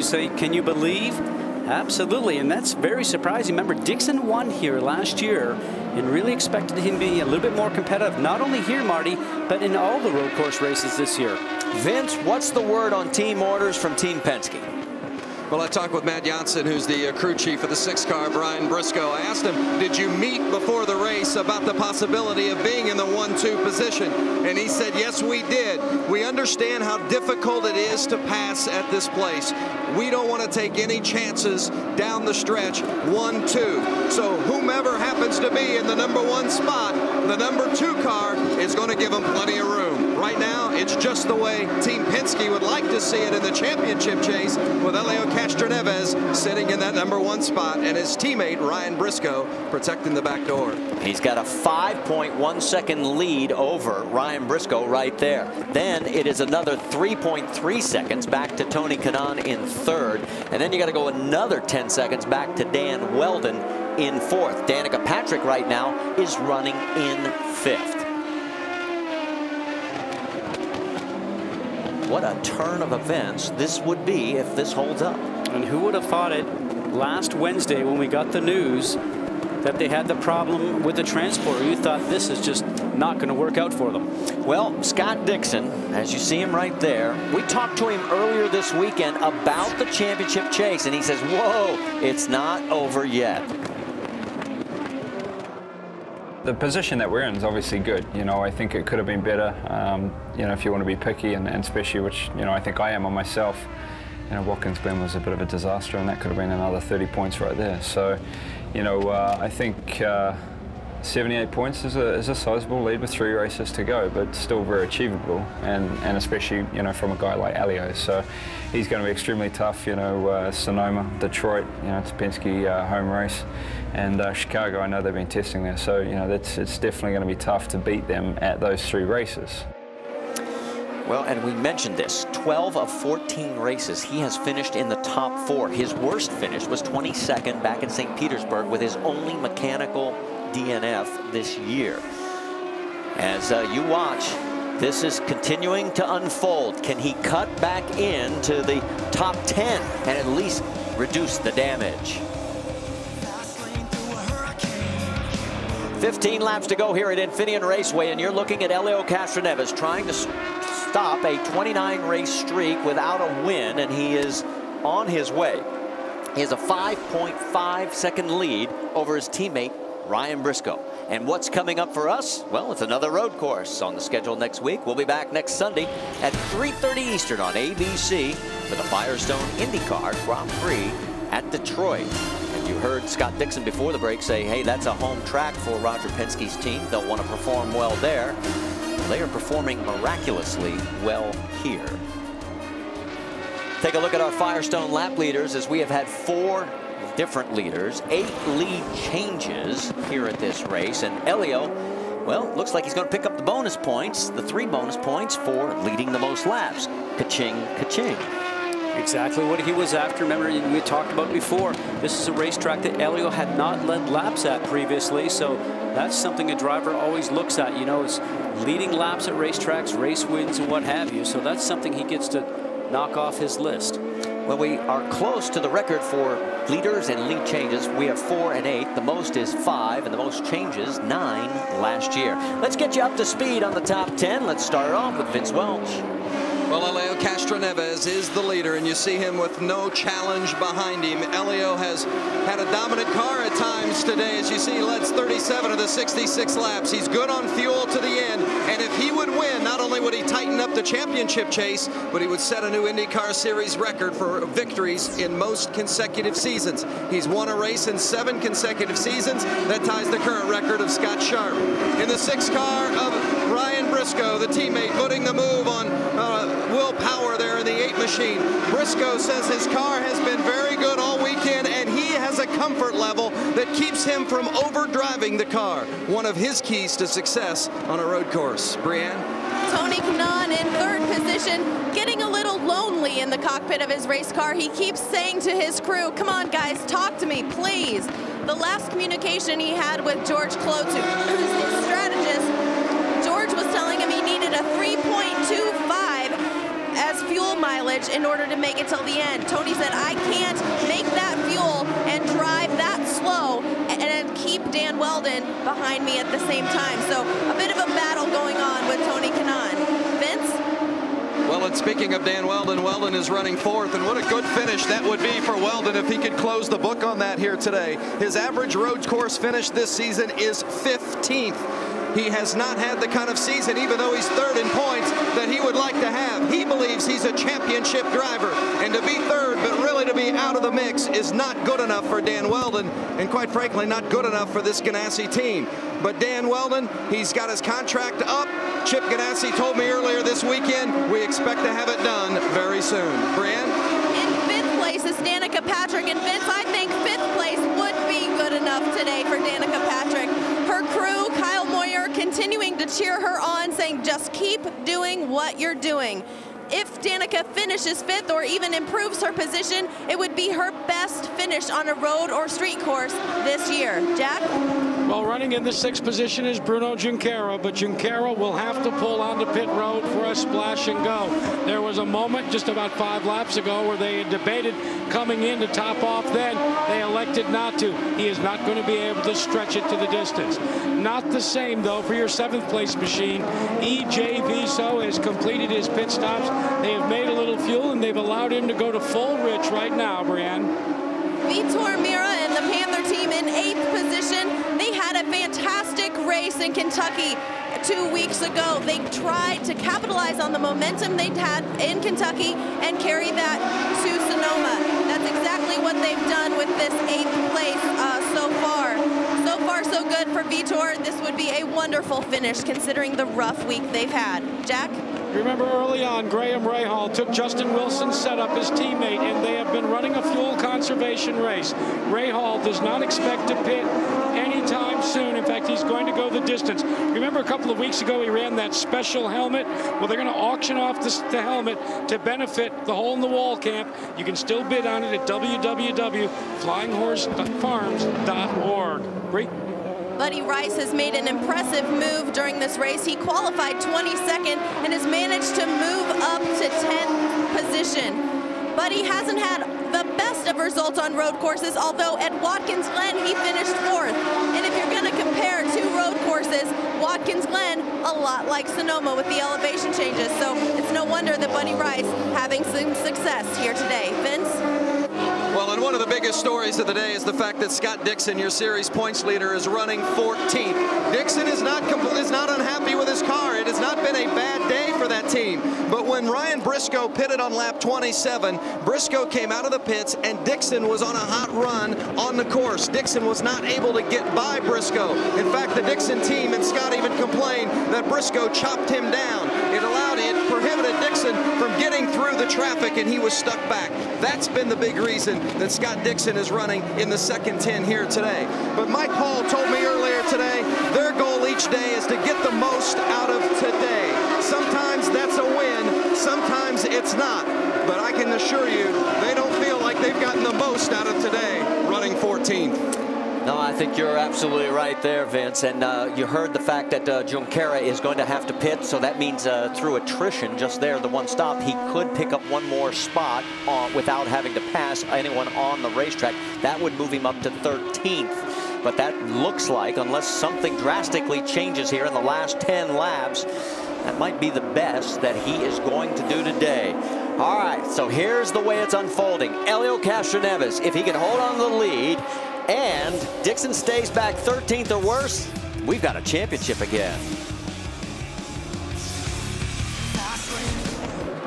you believe? Absolutely, and that's very surprising. Remember, Dixon won here last year and really expected him to be a little bit more competitive, not only here, Marty, but in all the road course races this year. Vince, what's the word on team orders from Team Penske? Well, I talked with Matt Janssen, who's the crew chief of the 6 car, Brian Briscoe. I asked him, did you meet before the race about the possibility of being in the 1-2 position? And he said, yes, we did. We understand how difficult it is to pass at this place. We don't want to take any chances down the stretch, 1-2. So whomever happens to be in the #1 spot, the #2 car is going to give them plenty of room. Right now, it's just the way Team Penske would like to see it in the championship chase, with Elio Castroneves sitting in that #1 spot and his teammate Ryan Briscoe protecting the back door. He's got a 5.1 second lead over Ryan Briscoe right there. Then it is another 3.3 seconds back to Tony Kanaan in 3rd. And then you got to go another 10 seconds back to Dan Weldon in 4th. Danica Patrick right now is running in 5th. What a turn of events this would be if this holds up. And who would have thought it last Wednesday when we got the news that they had the problem with the transporter? You thought this is just not going to work out for them. Well, Scott Dixon, as you see him right there, we talked to him earlier this weekend about the championship chase, and he says, whoa, it's not over yet. The position that we're in is obviously good. You know, I think it could have been better, you know, if you want to be picky, and especially, which, you know, I think I am on myself. You know, Watkins Glen was a bit of a disaster, and that could have been another 30 points right there. So, you know, I think 78 points is a sizable lead with 3 races to go, but still very achievable, and especially, you know, from a guy like Elio. So he's going to be extremely tough. You know, Sonoma, Detroit, you know, it's a Penske home race, and Chicago, I know they've been testing there. So, you know, it's definitely going to be tough to beat them at those 3 races. Well, and we mentioned this, 12 of 14 races, he has finished in the top 4. His worst finish was 22nd back in St. Petersburg with his only mechanical DNF this year. As you watch, this is continuing to unfold. Can he cut back into the top 10 and at least reduce the damage? 15 laps to go here at Infineon Raceway, and you're looking at Elio Castroneves trying to stop a 29 race streak without a win, and he is on his way. He has a 5.5 second lead over his teammate Ryan Briscoe. And what's coming up for us? Well, it's another road course on the schedule next week. We'll be back next Sunday at 3:30 Eastern on ABC for the Firestone IndyCar Grand Prix at Detroit. And you heard Scott Dixon before the break say, hey, that's a home track for Roger Penske's team. They'll want to perform well there. Well, they are performing miraculously well here. Take a look at our Firestone Lap Leaders, as we have had 4 different leaders, 8 lead changes here at this race, and Elio, well, looks like he's going to pick up the bonus points, the 3 bonus points for leading the most laps. Ka-ching, ka-ching. Exactly what he was after. Remember, we talked about before, this is a racetrack that Elio had not led laps at previously, so that's something a driver always looks at, you know, is leading laps at racetracks, race wins, and what have you. So that's something he gets to knock off his list. Well, we are close to the record for leaders and lead changes. We have 4 and 8. The most is 5, and the most changes 9 last year. Let's get you up to speed on the top 10. Let's start off with Vince Welch. Well, Elio Castroneves is the leader, and you see him with no challenge behind him. Elio has had a dominant car at times today. As you see, he leads 37 of the 66 laps. He's good on fuel to the end, and if he would win, not only would he tighten up the championship chase, but he would set a new IndyCar Series record for victories in most consecutive seasons. He's won a race in 7 consecutive seasons. That ties the current record of Scott Sharp. In the 6 car of Ryan Briscoe, the teammate, putting the move on Will Power there in the 8 machine. Briscoe says his car has been very good all weekend, and he has a comfort level that keeps him from overdriving the car. One of his keys to success on a road course. Brianne? Tony Kanaan in 3rd position, getting a little lonely in the cockpit of his race car. He keeps saying to his crew, come on guys, talk to me, please. The last communication he had with George Klotz, who's his strategist, George was telling him he needed a 3.25 as fuel mileage in order to make it till the end. Tony said, I can't make that fuel and drive that slow and keep Dan Weldon behind me at the same time. So a bit of a battle going on with Tony Kanaan. Vince? Well, and speaking of Dan Weldon, Weldon is running fourth, and what a good finish that would be for Weldon if he could close the book on that here today. His average road course finish this season is 15th. He has not had the kind of season, even though he's third in points, that he would like to have. He believes he's a championship driver, and to be third, but really to be out of the mix, is not good enough for Dan Weldon, and quite frankly, not good enough for this Ganassi team. But Dan Weldon, he's got his contract up. Chip Ganassi told me earlier this weekend, we expect to have it done very soon. Brianne? In fifth place is Danica Patrick, and Vince, I think fifth place would be good enough today for Danica Patrick. Her crew, Kyle Moyer, continuing to cheer her on, saying just keep doing what you're doing. If Danica finishes fifth or even improves her position, it would be her best finish on a road or street course this year. Jack? Well, running in the sixth position is Bruno Junqueira, but Junqueira will have to pull onto pit road for a splash and go. There was a moment just about 5 laps ago where they had debated coming in to top off then. They elected not to. He is not going to be able to stretch it to the distance. Not the same, though, for your 7th place machine. E.J. Viso has completed his pit stops. They have made a little fuel, and they've allowed him to go to full rich right now, Brianne. Vitor Mira and the Panther team in 8th position. They had a fantastic race in Kentucky 2 weeks ago. They tried to capitalize on the momentum they'd had in Kentucky and carry that to Sonoma. That's exactly what they've done with this 8th place so far. So far, so good for Vitor. This would be a wonderful finish considering the rough week they've had. Jack? Remember early on, Graham Rahal took Justin Wilson's setup, his teammate, and they have been running a fuel conservation race. Rahal does not expect to pit anytime soon. In fact, he's going to go the distance. Remember a couple of weeks ago he ran that special helmet? Well, they're going to auction off the helmet to benefit the Hole in the Wall camp. You can still bid on it at www.flyinghorsefarms.org. Great. Buddy Rice has made an impressive move during this race. He qualified 22nd and has managed to move up to 10th position. Buddy hasn't had the best of results on road courses, although at Watkins Glen he finished 4th. And if you're going to compare 2 road courses, Watkins Glen, a lot like Sonoma with the elevation changes. So it's no wonder that Buddy Rice having some success here today. Vince? Well, and one of the biggest stories of the day is the fact that Scott Dixon, your series points leader, is running 14th. Dixon is not unhappy with his car. It has not been a bad day for that team. But when Ryan Briscoe pitted on lap 27, Briscoe came out of the pits and Dixon was on a hot run on the course. Dixon was not able to get by Briscoe. In fact, the Dixon team and Scott even complained that Briscoe chopped him down. It prohibited Dixon from getting through the traffic, and he was stuck back. That's been the big reason that Scott Dixon is running in the second 10 here today. But Mike Hall told me earlier today, their goal each day is to get the most out of today. Sometimes that's a win, sometimes it's not. But I can assure you, they don't feel like they've gotten the most out of today, running 14th. No, I think you're absolutely right there, Vince. And you heard the fact that Junqueira is going to have to pit, so that means through attrition, just there, the one stop, he could pick up one more spot without having to pass anyone on the racetrack. That would move him up to 13th. But that looks like, unless something drastically changes here in the last 10 laps, that might be the best that he is going to do today. All right, so here's the way it's unfolding. Helio Castroneves, if he can hold on to the lead, and Dixon stays back 13th or worse, we've got a championship again.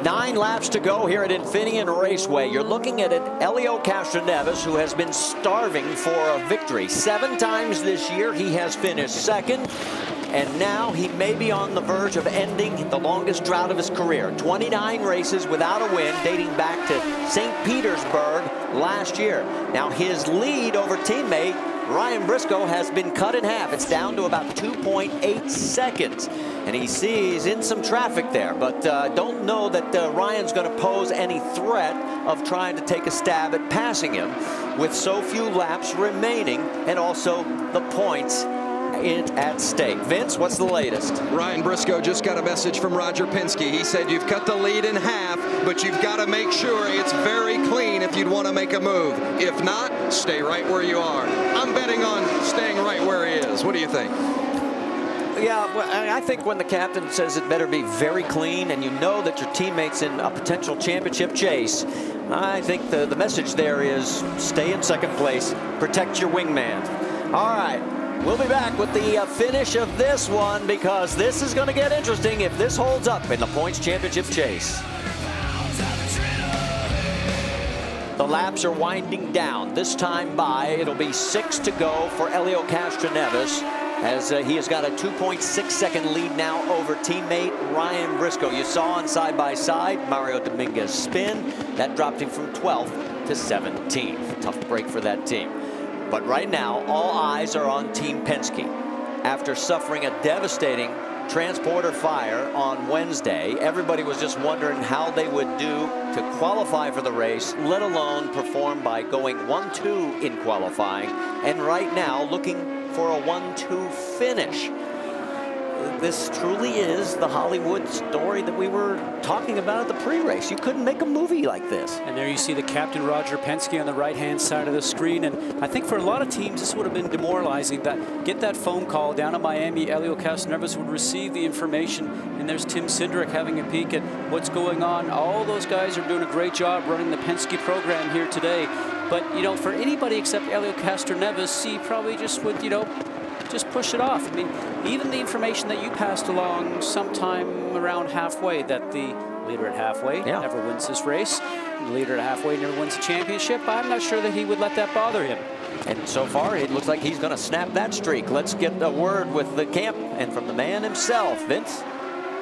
9 laps to go here at Infineon Raceway. You're looking at Helio Castroneves, who has been starving for a victory. 7 times this year he has finished second, and now he may be on the verge of ending the longest drought of his career. 29 races without a win, dating back to St. Petersburg last year. Now his lead over teammate Ryan Briscoe has been cut in half. It's down to about 2.8 seconds. And he sees in some traffic there, but don't know that Ryan's going to pose any threat of trying to take a stab at passing him with so few laps remaining and also the points at stake. Vince, what's the latest? Ryan Briscoe just got a message from Roger Penske. He said you've cut the lead in half, but you've got to make sure it's very clean if you'd want to make a move. If not, stay right where you are. I'm betting on staying right where he is. What do you think? Yeah, well, I think when the captain says it better be very clean and you know that your teammate's in a potential championship chase, I think the message there is stay in second place, protect your wingman. All right. We'll be back with the finish of this one because this is going to get interesting if this holds up in the points championship chase. The laps are winding down. This time by, it'll be 6 to go for Helio Castroneves as he has got a 2.6 second lead now over teammate Ryan Briscoe. You saw on side-by-side Mario Dominguez spin. That dropped him from 12th to 17th. Tough break for that team. But right now, all eyes are on Team Penske. After suffering a devastating transporter fire on Wednesday, everybody was just wondering how they would do to qualify for the race, let alone perform by going 1-2 in qualifying, and right now looking for a 1-2 finish. This truly is the Hollywood story that we were talking about at the pre-race. You couldn't make a movie like this. And there you see the captain, Roger Penske, on the right-hand side of the screen. And I think for a lot of teams, this would have been demoralizing. Get that phone call down in Miami. Helio Castroneves would receive the information. And there's Tim Cindric having a peek at what's going on. All those guys are doing a great job running the Penske program here today. But, you know, for anybody except Helio Castroneves, he probably just would, you know, just push it off. I mean, even the information that you passed along sometime around halfway, that the leader at halfway never wins this race, the leader at halfway never wins the championship, I'm not sure that he would let that bother him. And so far, it looks like he's going to snap that streak. Let's get a word with the camp and from the man himself, Vince.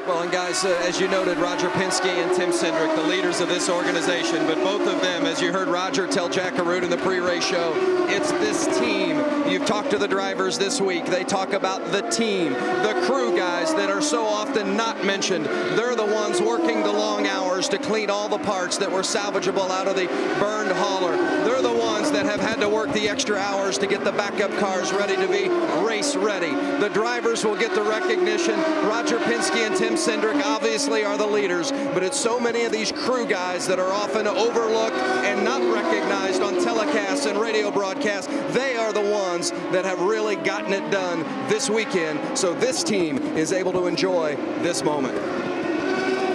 Well, and guys, as you noted, Roger Penske and Tim Cindric, the leaders of this organization, but both of them, as you heard Roger tell Jack Arute in the pre-race show, it's this team. You've talked to the drivers this week. They talk about the team, the crew guys that are so often not mentioned. They're the ones working the long hours to clean all the parts that were salvageable out of the burned hauler. They're the ones that have had to work the extra hours to get the backup cars ready to be race ready. The drivers will get the recognition. Roger Penske and Tim Cindric obviously are the leaders, but it's so many of these crew guys that are often overlooked and not recognized on telecasts and radio broadcasts. They are the ones that have really gotten it done this weekend, so this team is able to enjoy this moment.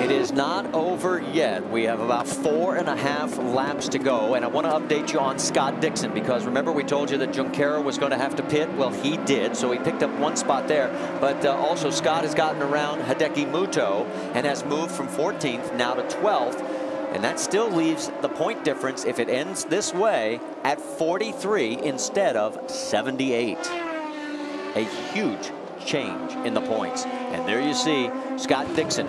It is not over yet. We have about 4.5 laps to go, and I want to update you on Scott Dixon because remember we told you that Junqueira was going to have to pit. Well, he did, so he picked up one spot there. But also Scott has gotten around Hideki Muto and has moved from 14th now to 12th, and that still leaves the point difference if it ends this way at 43 instead of 78. A huge change in the points, and there you see Scott Dixon.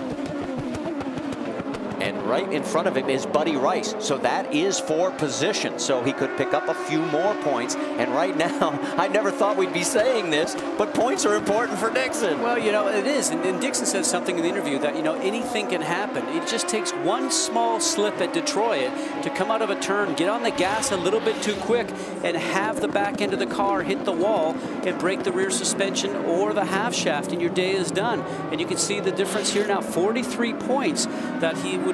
And right in front of him is Buddy Rice. So that is for position. So he could pick up a few more points. And right now, I never thought we'd be saying this, but points are important for Dixon. Well, you know, it is. And Dixon said something in the interview that, you know, anything can happen. It just takes one small slip at Detroit to come out of a turn, get on the gas a little bit too quick, and have the back end of the car hit the wall and break the rear suspension or the half shaft, and your day is done. And you can see the difference here now, 43 points that he would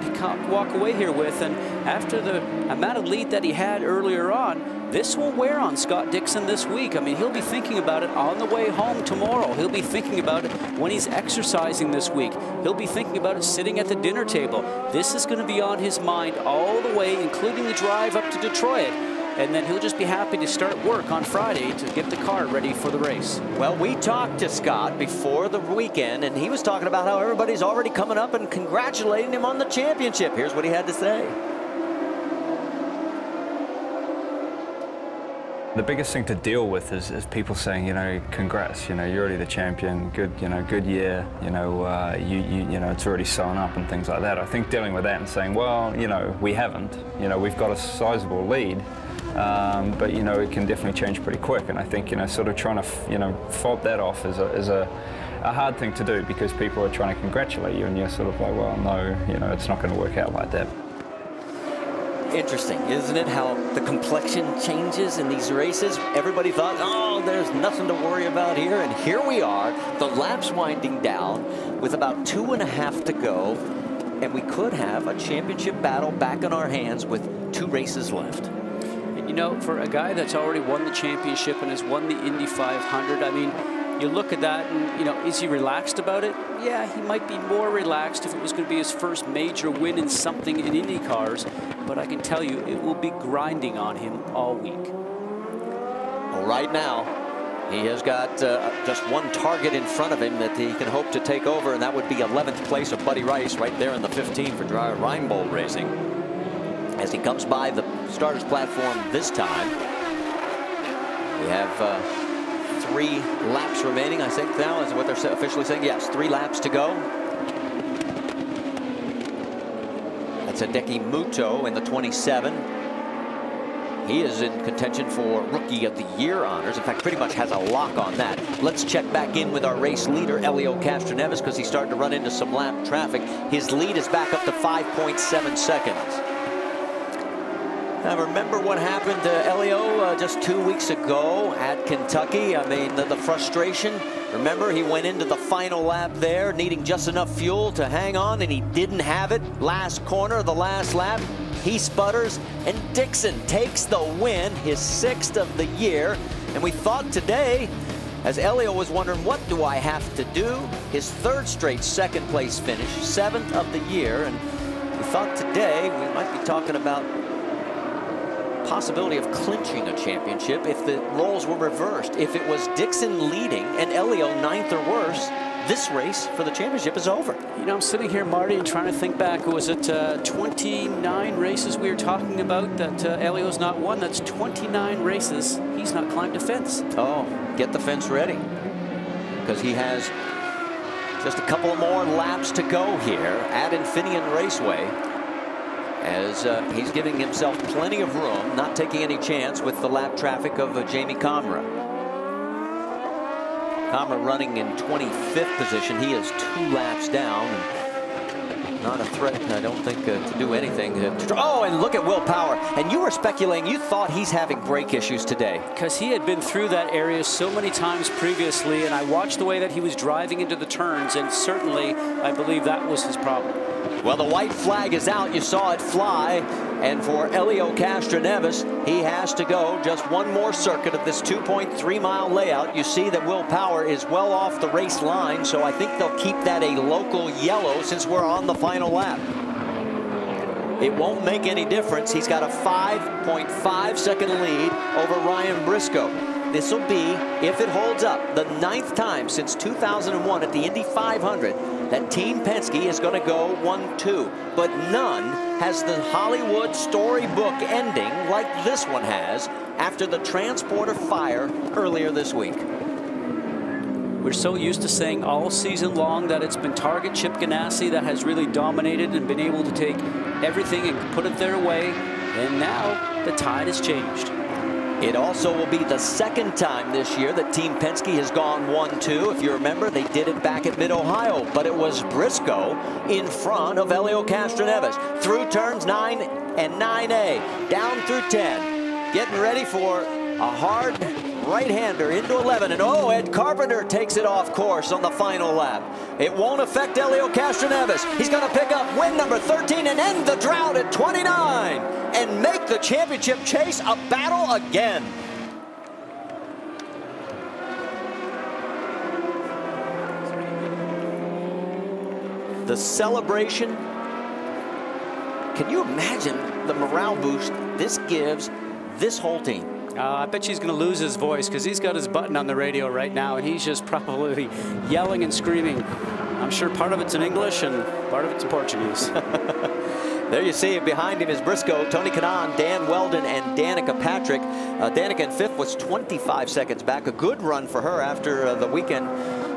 walk away here with, and after the amount of lead that he had earlier on, this will wear on Scott Dixon this week. I mean, he'll be thinking about it on the way home tomorrow. He'll be thinking about it when he's exercising this week. He'll be thinking about it sitting at the dinner table. This is going to be on his mind all the way, including the drive up to Detroit. And then he'll just be happy to start work on Friday to get the car ready for the race. Well, we talked to Scott before the weekend, and he was talking about how everybody's already coming up and congratulating him on the championship. Here's what he had to say. The biggest thing to deal with is people saying, you know, congrats, you know, you're already the champion, good, you know, good year, you know, you know, it's already sewn up and things like that. I think dealing with that and saying, well, you know, we haven't, you know, we've got a sizable lead. but you know, it can definitely change pretty quick. And I think, you know, sort of trying to, you know, fob that off is a hard thing to do, because people are trying to congratulate you, and you're sort of like, well, no, you know, it's not going to work out like that. Interesting, isn't it, how the complexion changes in these races? Everybody thought, oh, there's nothing to worry about here, and here we are, the lap's winding down with about 2.5 to go, and we could have a championship battle back in our hands with 2 races left. And you know, for a guy that's already won the championship and has won the Indy 500, I mean, you look at that and, you know, is he relaxed about it? Yeah, he might be more relaxed if it was going to be his first major win in something in Indy cars, but I can tell you it will be grinding on him all week. Well, right now, he has got just one target in front of him that he can hope to take over, and that would be 11th place of Buddy Rice right there in the 15 for Reinbold Racing. As he comes by the starters platform this time, we have 3 laps remaining, I think now is what they're officially saying. Yes, 3 laps to go. That's Hideki Muto in the 27. He is in contention for Rookie of the Year honors. In fact, pretty much has a lock on that. Let's check back in with our race leader, Helio Castroneves, because he's starting to run into some lap traffic. His lead is back up to 5.7 seconds. Now, remember what happened to Helio just 2 weeks ago at Kentucky? I mean, the frustration. Remember, he went into the final lap there, needing just enough fuel to hang on, and he didn't have it. Last corner of the last lap, he sputters, and Dixon takes the win, his 6th of the year. And we thought today, as Helio was wondering, what do I have to do? His 3rd straight 2nd place finish, 7th of the year. And we thought today we might be talking about possibility of clinching a championship if the roles were reversed. If it was Dixon leading and Helio 9th or worse, this race for the championship is over. You know, I'm sitting here, Marty, and trying to think back. Was it 29 races we were talking about that Helio's not won? That's 29 races he's not climbed a fence. Oh, get the fence ready, because he has just a couple more laps to go here at Infineon Raceway, as he's giving himself plenty of room, not taking any chance with the lap traffic of Jamie Comra. Comra running in 25th position. He is 2 laps down, and not a threat, I don't think, to do anything. Oh, and look at Will Power. And you were speculating, you thought he's having brake issues today. Because he had been through that area so many times previously, and I watched the way that he was driving into the turns, and certainly I believe that was his problem. Well, the white flag is out. You saw it fly. And for Helio Castroneves, he has to go just one more circuit of this 2.3-mile layout. You see that Will Power is well off the race line, so I think they'll keep that a local yellow since we're on the final lap. It won't make any difference. He's got a 5.5-second lead over Ryan Briscoe. This will be, if it holds up, the 9th time since 2001 at the Indy 500 that Team Penske is going to go 1-2. But none has the Hollywood storybook ending like this one has after the transporter fire earlier this week. We're so used to saying all season long that it's been Target Chip Ganassi that has really dominated and been able to take everything and put it their way. And now the tide has changed. It also will be the 2nd time this year that Team Penske has gone 1-2. If you remember, they did it back at Mid-Ohio, but it was Briscoe in front of Helio Castroneves. Through turns 9 and 9A, down through 10. Getting ready for a hard right-hander into 11. And oh, Ed Carpenter takes it off course on the final lap. It won't affect Helio Castroneves. He's going to pick up win number 13 and end the drought at 29. And make the championship chase a battle again. The celebration. Can you imagine the morale boost this gives this whole team? I bet she's going to lose his voice because he's got his button on the radio right now, and he's just probably yelling and screaming. I'm sure part of it's in English and part of it's in Portuguese. There you see it. Behind him is Briscoe, Tony Kanaan, Dan Weldon, and Danica Patrick. Danica in 5th was 25 seconds back. A good run for her after the weekend,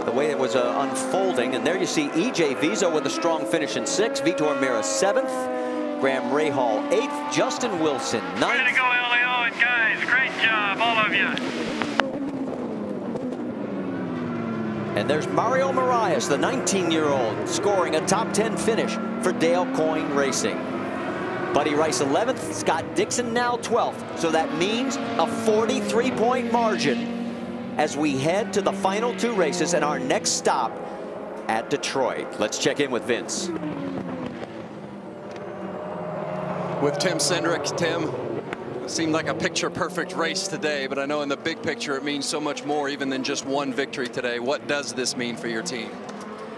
the way it was unfolding. And there you see E.J. Vizo with a strong finish in 6th. Vitor Mira 7th. Graham Rahal 8th. Justin Wilson 9th. Way to go, Helio, and guys. And there's Mario Marias, the 19-year-old, scoring a top 10 finish for Dale Coyne Racing. Buddy Rice 11th, Scott Dixon now 12th. So that means a 43-point margin as we head to the final 2 races and our next stop at Detroit. Let's check in with Vince. With Tim Cindric. Tim, seemed like a picture-perfect race today, but I know in the big picture it means so much more even than just one victory today. What does this mean for your team?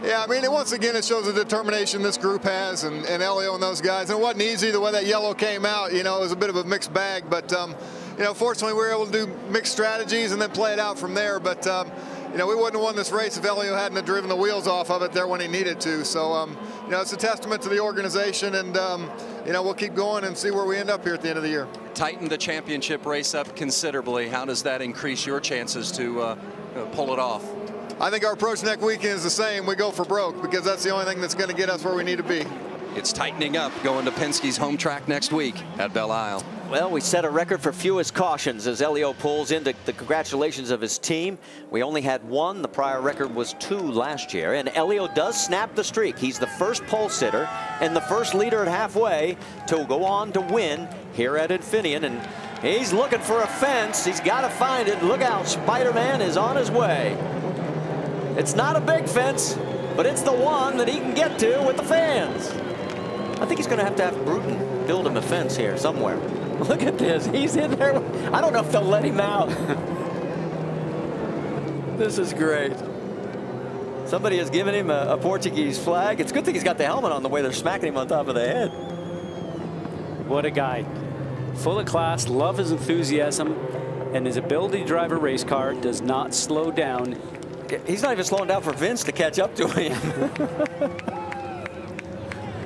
Yeah, I mean, once again, it shows the determination this group has, and Elio and those guys. And it wasn't easy the way that yellow came out. You know, it was a bit of a mixed bag, but you know, fortunately, we were able to do mixed strategies and then play it out from there. But you know, we wouldn't have won this race if Elio hadn't have driven the wheels off of it there when he needed to. So you know, it's a testament to the organization, and you know, we'll keep going and see where we end up here at the end of the year. Tighten the championship race up considerably. How does that increase your chances to pull it off? I think our approach next weekend is the same. We go for broke because that's the only thing that's going to get us where we need to be. It's tightening up going to Penske's home track next week at Belle Isle. Well, we set a record for fewest cautions as Elio pulls into the congratulations of his team. We only had 1. The prior record was 2 last year. And Elio does snap the streak. He's the first pole sitter and the first leader at halfway to go on to win here at Infineon. And he's looking for a fence. He's got to find it. Look out, Spider-Man is on his way. It's not a big fence, but it's the one that he can get to with the fans. I think he's going to have Bruton build him a fence here somewhere. Look at this. He's in there. I don't know if they'll let him out. This is great. Somebody has given him a Portuguese flag. It's a good thing he's got the helmet on the way they're smacking him on top of the head. What a guy. Full of class, love his enthusiasm, and his ability to drive a race car does not slow down. He's not even slowing down for Vince to catch up to him.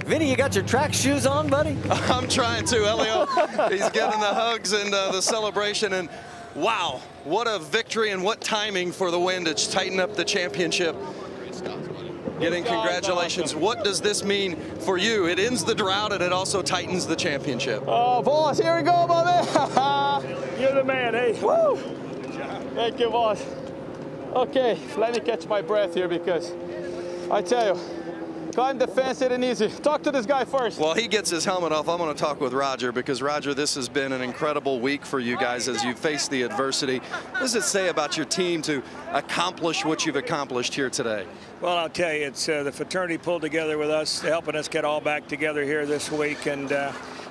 Vinny, you got your track shoes on, buddy? I'm trying to, Elio. He's getting the hugs and the celebration. And wow, what a victory and what timing for the win to tighten up the championship. Getting congratulations. What does this mean for you? It ends the drought and it also tightens the championship. Oh, boss, here we go, buddy. You're the man, eh? Woo! Thank you, boss. Okay, let me catch my breath here because I tell you, climb the fence isn't easy. Talk to this guy first. While he gets his helmet off, I'm going to talk with Roger because, Roger, this has been an incredible week for you guys as you face the adversity. What does it say about your team to accomplish what you've accomplished here today? Well, I'll tell you, it's the fraternity pulled together with us, helping us get all back together here this week. And,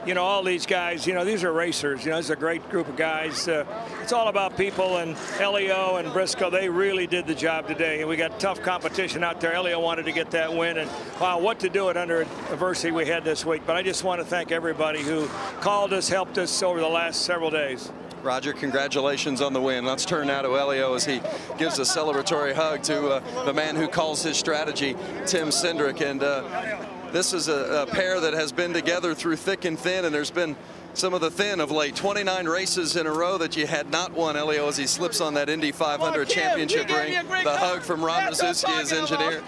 you know, all these guys, you know, these are racers. You know, this is a great group of guys. It's all about people, and Elio and Briscoe, they really did the job today. And we got tough competition out there. Elio wanted to get that win, and wow, what to do it under adversity we had this week. But I just want to thank everybody who called us, helped us over the last several days. Roger, congratulations on the win. Let's turn now to Elio as he gives a celebratory hug to the man who calls his strategy, Tim Cindric. And this is a pair that has been together through thick and thin, and there's been some of the thin of late. 29 races in a row that you had not won, Elio, as he slips on that Indy 500 championship ring. The hug from Ron Masuski, his engineer.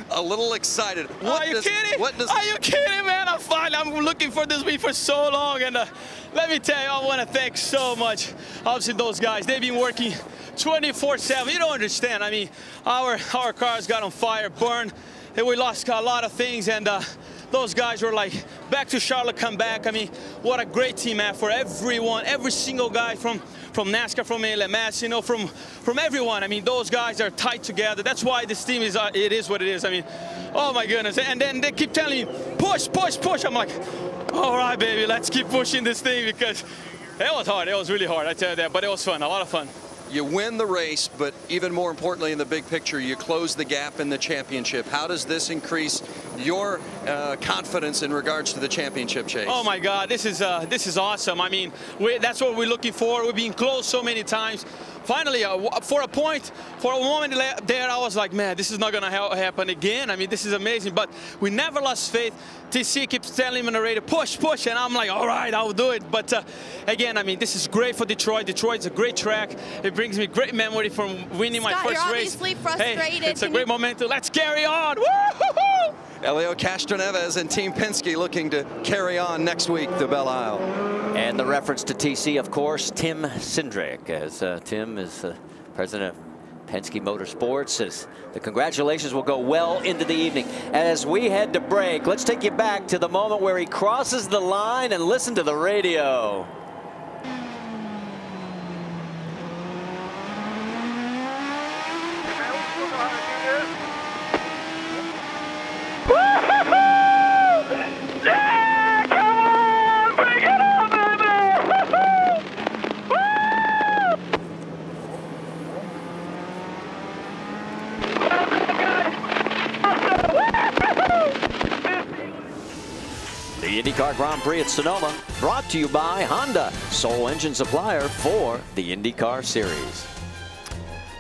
A little excited. Are you kidding? Are you kidding, man? I'm fine. I'm looking for this week for so long, and let me tell you, I want to thank so much, obviously, those guys. They've been working 24/7. You don't understand. I mean, our cars got on fire, burned, and we lost a lot of things, and those guys were like, back to Charlotte, come back. I mean, what a great team effort. Everyone, every single guy from NASCAR, from LMS, you know, from everyone. I mean, those guys are tight together. That's why this team is, it is what it is. I mean, oh my goodness. And then they keep telling me, push, push, push. I'm like, all right, baby, let's keep pushing this thing because it was hard. It was really hard, I tell you that, but it was fun, a lot of fun. You win the race, but even more importantly in the big picture, you close the gap in the championship. How does this increase your confidence in regards to the championship chase? Oh my God, this is awesome. I mean, that's what we're looking for. We've been close so many times. Finally, for a moment there, I was like, man, this is not going to happen again. I mean, this is amazing. But we never lost faith. TC keeps telling me on the radio, push, push. And I'm like, all right, I'll do it. But again, I mean, this is great for Detroit. Detroit's a great track. It brings me great memory from winning my first race. You're obviously frustrated. Hey, it's a great momentum. Let's carry on. Woo-hoo-hoo! Elio Castroneves and Team Penske looking to carry on next week to Belle Isle. And the reference to TC, of course, Tim Cindric, as Tim is president of Penske Motorsports. As the congratulations will go well into the evening. As we head to break, let's take you back to the moment where he crosses the line and listen to the radio. The IndyCar Grand Prix at Sonoma, brought to you by Honda, sole engine supplier for the IndyCar Series.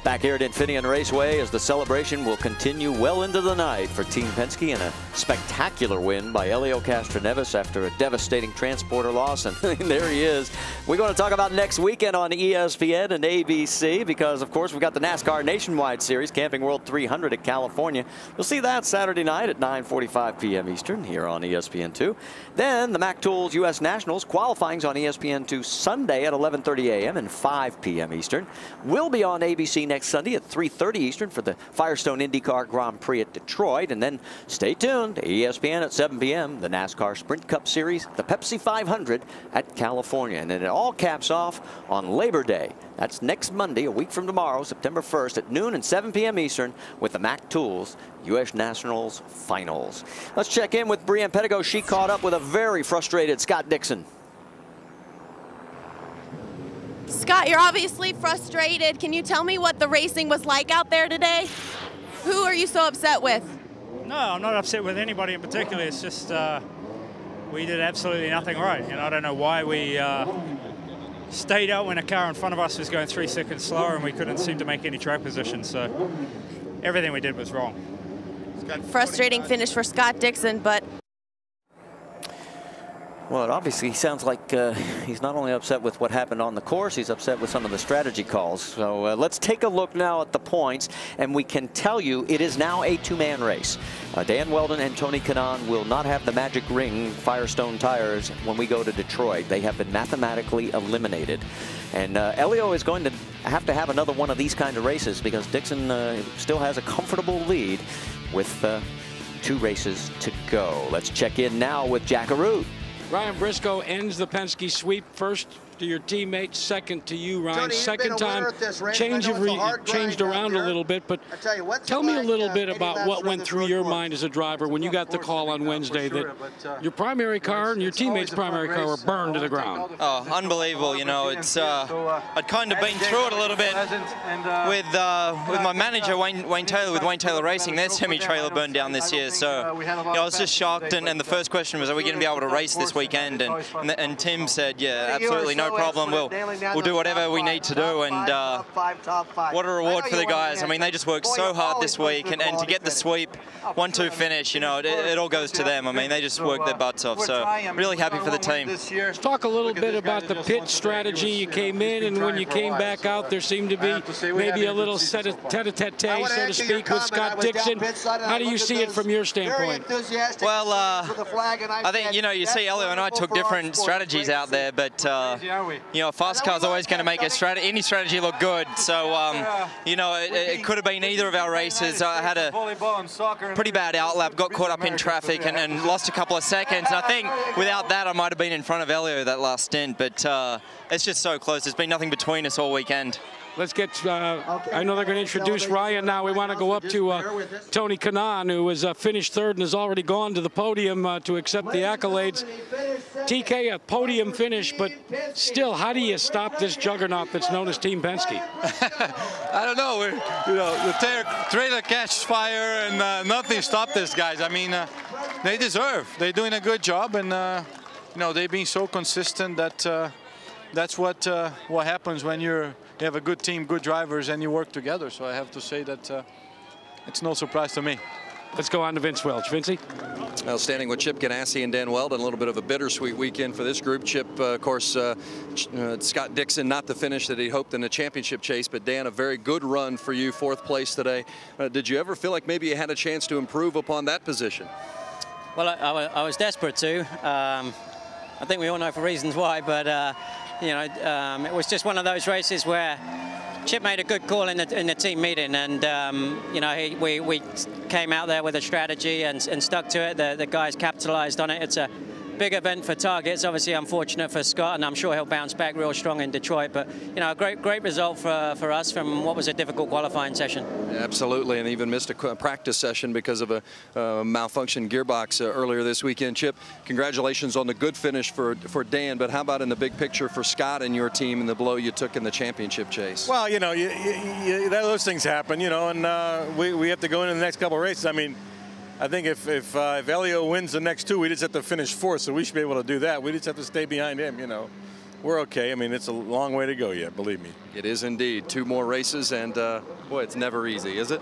Back here at Infineon Raceway as the celebration will continue well into the night for Team Penske, and a spectacular win by Elio Castroneves after a devastating transporter loss. And there he is. We're going to talk about next weekend on ESPN and ABC because, of course, we've got the NASCAR Nationwide Series, Camping World 300 at California. You'll see that Saturday night at 9:45 p.m. Eastern here on ESPN2. Then the Mac Tools U.S. Nationals qualifying's on ESPN2 Sunday at 11:30 a.m. and 5 p.m. Eastern. We'll be on ABC next Sunday at 3:30 Eastern for the Firestone IndyCar Grand Prix at Detroit. And then stay tuned to ESPN at 7 p.m. the NASCAR Sprint Cup Series, the Pepsi 500 at California. And then it all caps off on Labor Day. That's next Monday, a week from tomorrow, September 1st at noon and 7 p.m. Eastern with the Mac Tools U.S. Nationals Finals. Let's check in with Brianne Pettigo. She caught up with a very frustrated Scott Dixon. Scott, you're obviously frustrated. Can you tell me what the racing was like out there today? Who are you so upset with? No, I'm not upset with anybody in particular. It's just we did absolutely nothing right. You know, I don't know why we stayed out when a car in front of us was going 3 seconds slower and we couldn't seem to make any track position. So everything we did was wrong. Frustrating finish for Scott Dixon, but well, it obviously sounds like he's not only upset with what happened on the course, he's upset with some of the strategy calls. So let's take a look now at the points, and we can tell you it is now a two-man race. Dan Weldon and Tony Kanaan will not have the magic ring Firestone tires when we go to Detroit. They have been mathematically eliminated. And Elio is going to have another one of these kind of races because Dixon still has a comfortable lead with 2 races to go. Let's check in now with Jack Arute. Ryan Briscoe ends the Penske sweep. First to your teammate, second to you, Ryan. Tony, second time, changed around a little bit, but tell me a little bit about what went through your mind as a driver when you got the call on Wednesday that your primary car and your teammate's primary car were burned to the ground. Oh, unbelievable. You know, it's I'd kind of been through it a little bit with my manager, Wayne Taylor, with Wayne Taylor Racing. Their semi-trailer burned down this year, so you know, I was just shocked, and the first question was, are we going to be able to race this weekend? And Tim said, yeah, absolutely no problem. We'll do whatever we need to do, and what a reward for the guys. I mean, they just worked so hard this week, and to get the sweep, 1-2 finish, you know, it all goes to them. I mean, they just worked their butts off, so really happy for the team. Let's talk a little bit about the pit strategy. You came in, and when you came back out, there seemed to be maybe a little tete-a-tete, so to speak, with Scott Dixon. How do you see it from your standpoint? Well, I think, you know, you see Elio and I took different strategies out there, but you know, a fast car's always going to make any strategy look good. So, you know, it could have been either of our races. I had a pretty bad outlap, got caught up in traffic and lost a couple of seconds. And I think without that, I might have been in front of Elio that last stint. But it's just so close. There's been nothing between us all weekend. Let's get, I know they're going to introduce Ryan now. We want to go up to Tony Kanaan, who has finished third and has already gone to the podium to accept the accolades. TK, a podium finish, but still, how do you stop this juggernaut that's known as Team Penske? I don't know. The trailer catches fire and nothing stopped these guys. I mean, they deserve. They're doing a good job, and you know, they've been so consistent that that's what happens when you have a good team, good drivers, and you work together. So I have to say that it's no surprise to me. Let's go on to Vince Welch. Vincey? Well, standing with Chip Ganassi and Dan Weldon, a little bit of a bittersweet weekend for this group. Chip, of course, Scott Dixon, not the finish that he hoped in the championship chase, but Dan, a very good run for you, 4th place today. Did you ever feel like maybe you had a chance to improve upon that position? Well, I was desperate to. I think we all know for reasons why, but it was just one of those races where Chip made a good call in the team meeting, and we came out there with a strategy and stuck to it. The guys capitalized on it. It's a big event for Target. It's obviously unfortunate for Scott, and I'm sure he'll bounce back real strong in Detroit. But a great result for us from what was a difficult qualifying session. Yeah, absolutely, and even missed a practice session because of a malfunctioned gearbox earlier this weekend. Chip, congratulations on the good finish for Dan, but how about in the big picture for Scott and your team and the blow you took in the championship chase? Well, those things happen, and we have to go into the next couple of races. I mean, I think if Elio wins the next 2, we just have to finish 4th, so we should be able to do that. We just have to stay behind him, We're okay. I mean, it's a long way to go yet, believe me. It is indeed. 2 more races, and boy, it's never easy, is it?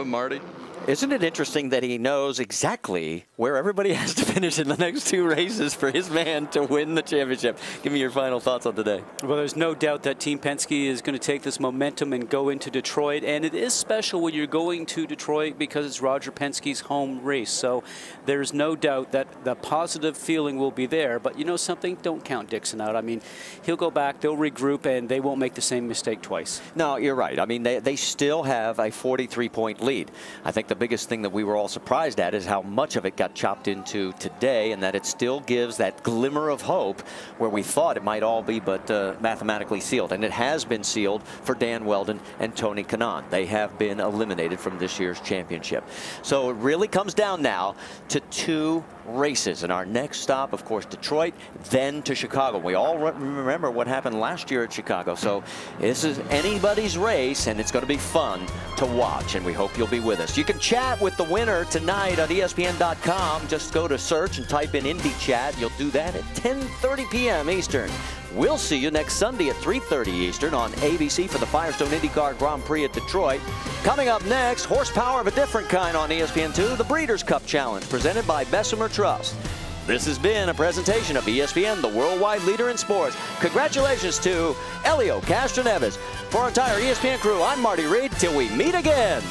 Marty? Isn't it interesting that he knows exactly where everybody has to finish in the next 2 races for his man to win the championship? Give me your final thoughts on today. Well, there's no doubt that Team Penske is going to take this momentum and go into Detroit. And it is special when you're going to Detroit because it's Roger Penske's home race. So there's no doubt that the positive feeling will be there. But you know something? Don't count Dixon out. I mean, he'll go back, they'll regroup, and they won't make the same mistake twice. No, you're right. I mean, they still have a 43-point lead. I think the biggest thing that we were all surprised at is how much of it got chopped into today, and that it still gives that glimmer of hope where we thought it might all be but mathematically sealed. And it has been sealed for Dan Weldon and Tony Kanaan. They have been eliminated from this year's championship. So it really comes down now to 2 races. And our next stop, of course, Detroit, then to Chicago. We all remember what happened last year at Chicago. So this is anybody's race, and it's going to be fun to watch, and we hope you'll be with us. You can chat with the winner tonight on ESPN.com. Just go to search and type in Indy Chat. You'll do that at 10:30 p.m. Eastern. We'll see you next Sunday at 3:30 Eastern on ABC for the Firestone IndyCar Grand Prix at Detroit. Coming up next, horsepower of a different kind on ESPN2, the Breeders' Cup Challenge, presented by Bessemer Trust. This has been a presentation of ESPN, the worldwide leader in sports. Congratulations to Elio Castroneves. For our entire ESPN crew, I'm Marty Reed. Till we meet again.